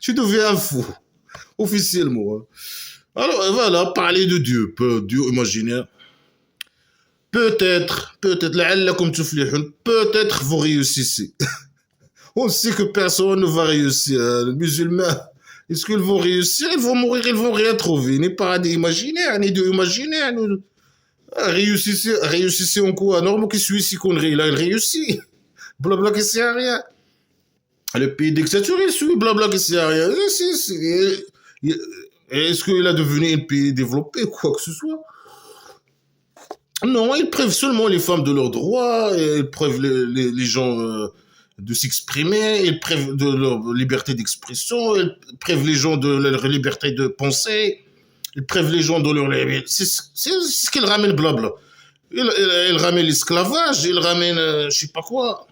Tu deviens un fou, officiellement. Alors voilà, parler de Dieu, Dieu imaginaire. La'allakum tuflihun, peut-être vous réussissez. On sait que personne ne va réussir. Les musulmans, est-ce qu'ils vont réussir? Ils vont mourir, ils vont rien trouver. Ni paradis imaginaire, ni Dieu imaginaire. Réussissez en quoi? Normalement, qui suit si connerie là, il réussit. Blabla qui sert à rien. Le pays dictature, il suit blabla qui sert à rien. Est-ce qu'il a devenu un pays développé, quoi que ce soit? Non, ils privent seulement les femmes de leurs droits, ils privent les gens de s'exprimer, ils privent de leur liberté d'expression, ils privent les gens de leur liberté de penser, ils privent les gens de leur liberté. C'est ce qu'ils ramènent blabla. Ils ramènent l'esclavage, ils ramènent je sais pas quoi.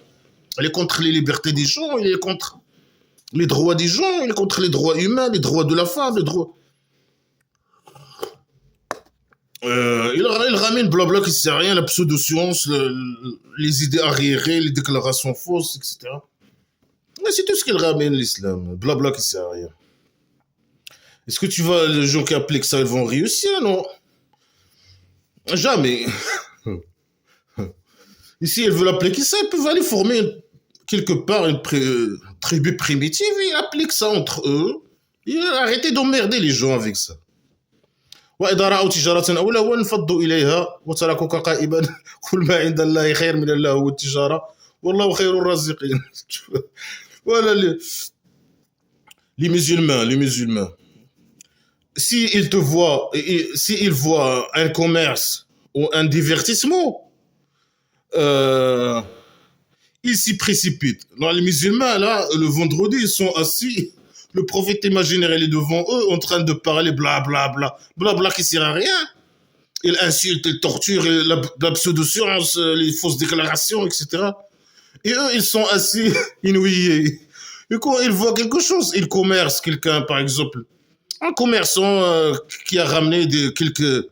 Il est contre les libertés des gens, il est contre les droits des gens, il est contre les droits humains, les droits de la femme, les droits... il ramène blabla qui sert à rien, la pseudo-science, les idées arriérées, les déclarations fausses, etc. Mais c'est tout ce qu'il ramène, l'islam. Blabla qui sert à rien. Est-ce que tu vois, les gens qui appliquent ça, ils vont réussir? Non. Jamais. Ici, ils veulent appliquer ça, ils peuvent aller former quelque part une tribu primitive et appliquer ça entre eux. Et arrêtez d'emmerder les gens avec ça. وإذا رأوا تجارة أو لهوا انفضوا إليها وتركوك قائما قل ما عند الله خير من اللهو والتجارة والله خير الرازقين. Voilà les musulmans. S'ils te voient, s'ils voient un commerce ou un divertissement, ils s'y précipitent. Alors, les musulmans, là, le vendredi, ils sont assis. Le prophète imaginaire, il est devant eux en train de parler blablabla. Blabla qui sert à rien. Il insulte, il torture, la pseudo-science, les fausses déclarations, etc. Et eux, ils sont assis, inouïés. Et quand ils voient quelque chose, ils commercent quelqu'un, par exemple. Un commerçant qui a ramené quelques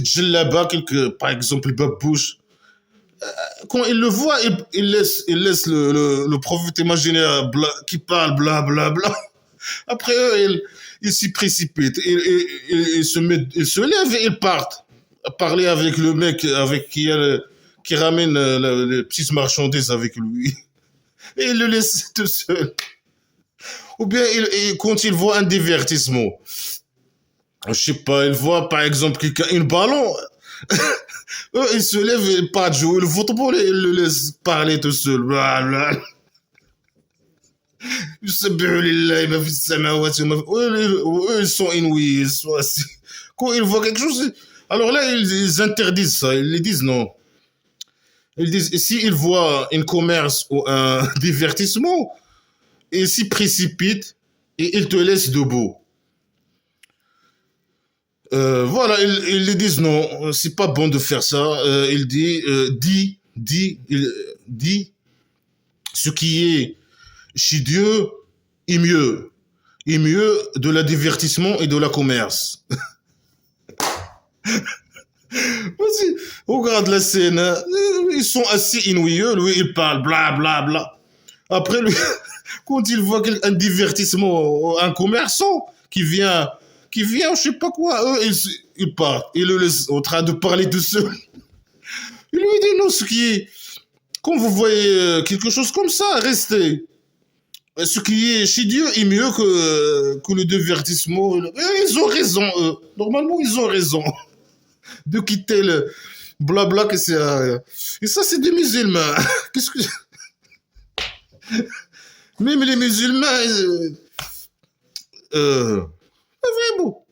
djellabas, par exemple, babouches. Quand il le voit, il laisse le prophète imaginaire qui parle blablabla. Après eux, ils s'y précipitent. Ils se lèvent et ils partent. Parler avec le mec qui ramène les petites marchandises avec lui. Et il le laisse tout seul. Ou bien quand il voit un divertissement, je sais pas, il voit par exemple quelqu'un, un ballon. Eux, ils se lèvent et partent jouer le football et ils le laissent parler tout seul. Blablabla. Eux, ils sont inouïs, ils sont assis. Quand ils voient quelque chose, alors là, ils interdisent ça, ils disent non. Ils disent, s'ils voient un commerce ou un divertissement, ils s'y précipitent et ils te laissent debout. Voilà, ils disent non, c'est pas bon de faire ça. Il dit ce qui est chez Dieu est mieux. Est mieux de la divertissement et de la commerce. Vas-y, regarde la scène. Hein. Ils sont assis ennuyeux, lui, il parle, bla, bla, bla. Après, lui, quand il voit un divertissement, un commerçant qui vient, je sais pas quoi, eux, ils partent. Ils le laissent en train de parler tout seul. Il lui dit, non, quand vous voyez quelque chose comme ça, restez. Ce qui est chez Dieu est mieux que le divertissement. Ils ont raison, eux. Normalement, ils ont raison de quitter le blabla que c'est. Et ça, c'est des musulmans. Qu'est-ce que. Même les musulmans. Vraiment.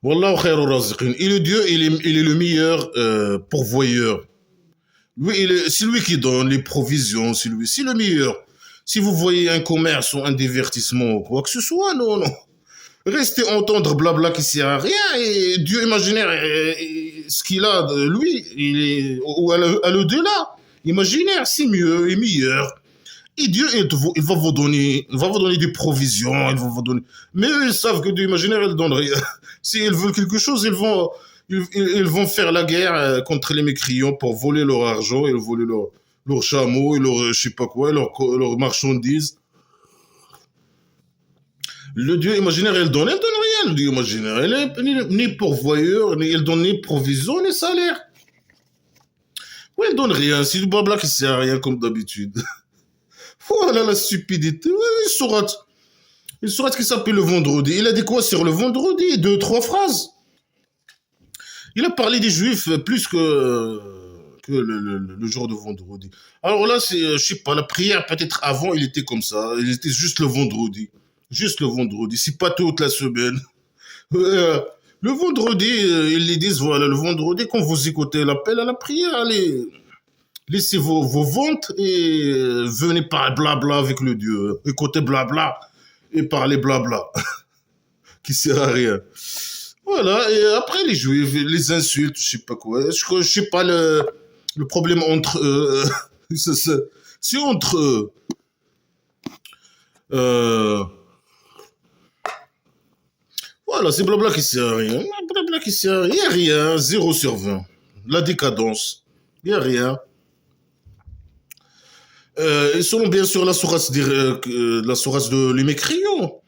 Wallahu khairur raziqin. Et le Dieu, il est le meilleur pourvoyeur. Lui, c'est lui qui donne les provisions, c'est le meilleur. Si vous voyez un commerce ou un divertissement ou quoi que ce soit, non, non. Restez entendre blabla qui sert à rien et Dieu imaginaire, ce qu'il a de lui, ou à l'au-delà, imaginaire, c'est mieux et meilleur. Et Dieu, il va vous donner des provisions, il va vous donner. Mais eux, ils savent que Dieu imaginaire, il donne rien. S'ils veulent quelque chose, ils vont faire la guerre contre les mécréants pour voler leur argent, et voler leur chameau, et leur, je sais pas quoi, leur marchandises. Le Dieu imaginaire, il donne rien, le Dieu imaginaire. Il est ni pourvoyeur, ni il donne ni provision, ni salaire. Oui, il donne rien. C'est du blabla qui sert à rien, comme d'habitude. Voilà la stupidité. Oui, il saura ce qui s'appelle le vendredi. Il a dit quoi sur le vendredi? Deux, trois phrases. Il a parlé des juifs plus que le jour de vendredi. Alors là, je sais pas, la prière peut-être avant, il était comme ça. Il était juste le vendredi. Juste le vendredi. C'est pas toute la semaine. Euh, le vendredi, ils les disent, voilà, le vendredi, quand vous écoutez l'appel à la prière, allez, laissez vos ventes et venez parler blabla avec le Dieu. Écoutez blabla et parlez blabla, qui sert à rien. Voilà, et après les juifs, les insultes, je sais pas quoi. Je sais pas le problème entre eux. C'est entre eux. Euh, voilà, c'est blabla qui sert à rien. Blabla qui sert à rien. Il n'y a rien, 0/20. La décadence. Il n'y a rien. Et selon bien sûr la sourate de l'Émécrion,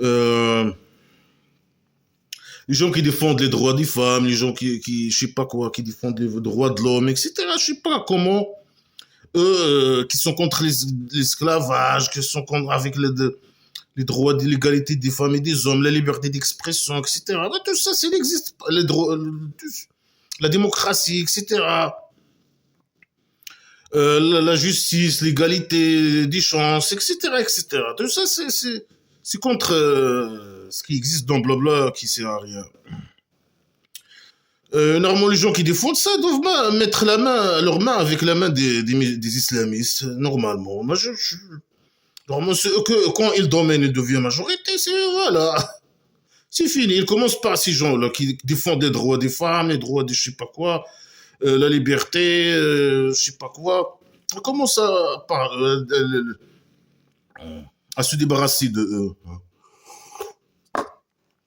euh, les gens qui défendent les droits des femmes, les gens je sais pas quoi, qui défendent les droits de l'homme, etc. Je sais pas comment, eux, qui sont contre l'esclavage, qui sont contre avec les droits d'égalité des femmes et des hommes, la liberté d'expression, etc. Ben, tout ça, ça n'existe pas. Les droits, la démocratie, etc. La justice, l'égalité des chances, etc., etc. Tout ça, c'est contre ce qui existe dans blabla qui sert à rien. Normalement, les gens qui défendent ça doivent mettre leur main avec la main des islamistes, normalement. Moi, normalement, quand ils dominent et deviennent majorité, voilà. C'est fini. Ils commencent par ces gens-là qui défendent les droits des femmes, les droits des je sais pas quoi, la liberté, je sais pas quoi. On commence à se débarrasser de eux.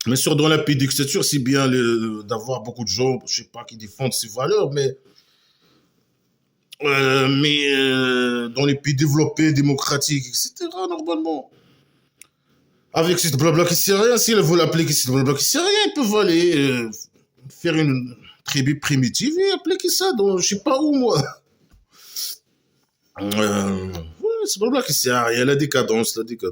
Bien sûr, dans la pays dictature, c'est bien d'avoir beaucoup de gens, je sais pas, qui défendent ces valeurs, mais dans les pays développés, démocratiques, etc., normalement, avec cette blabla qui sert à rien, s'ils veulent appliquer cette blabla qui sert à rien, ils peuvent aller faire une tribu primitive et appliquer ça dans, je sais pas où, moi. Ouais, c'est blabla qui sert à rien, la décadence, la décadence.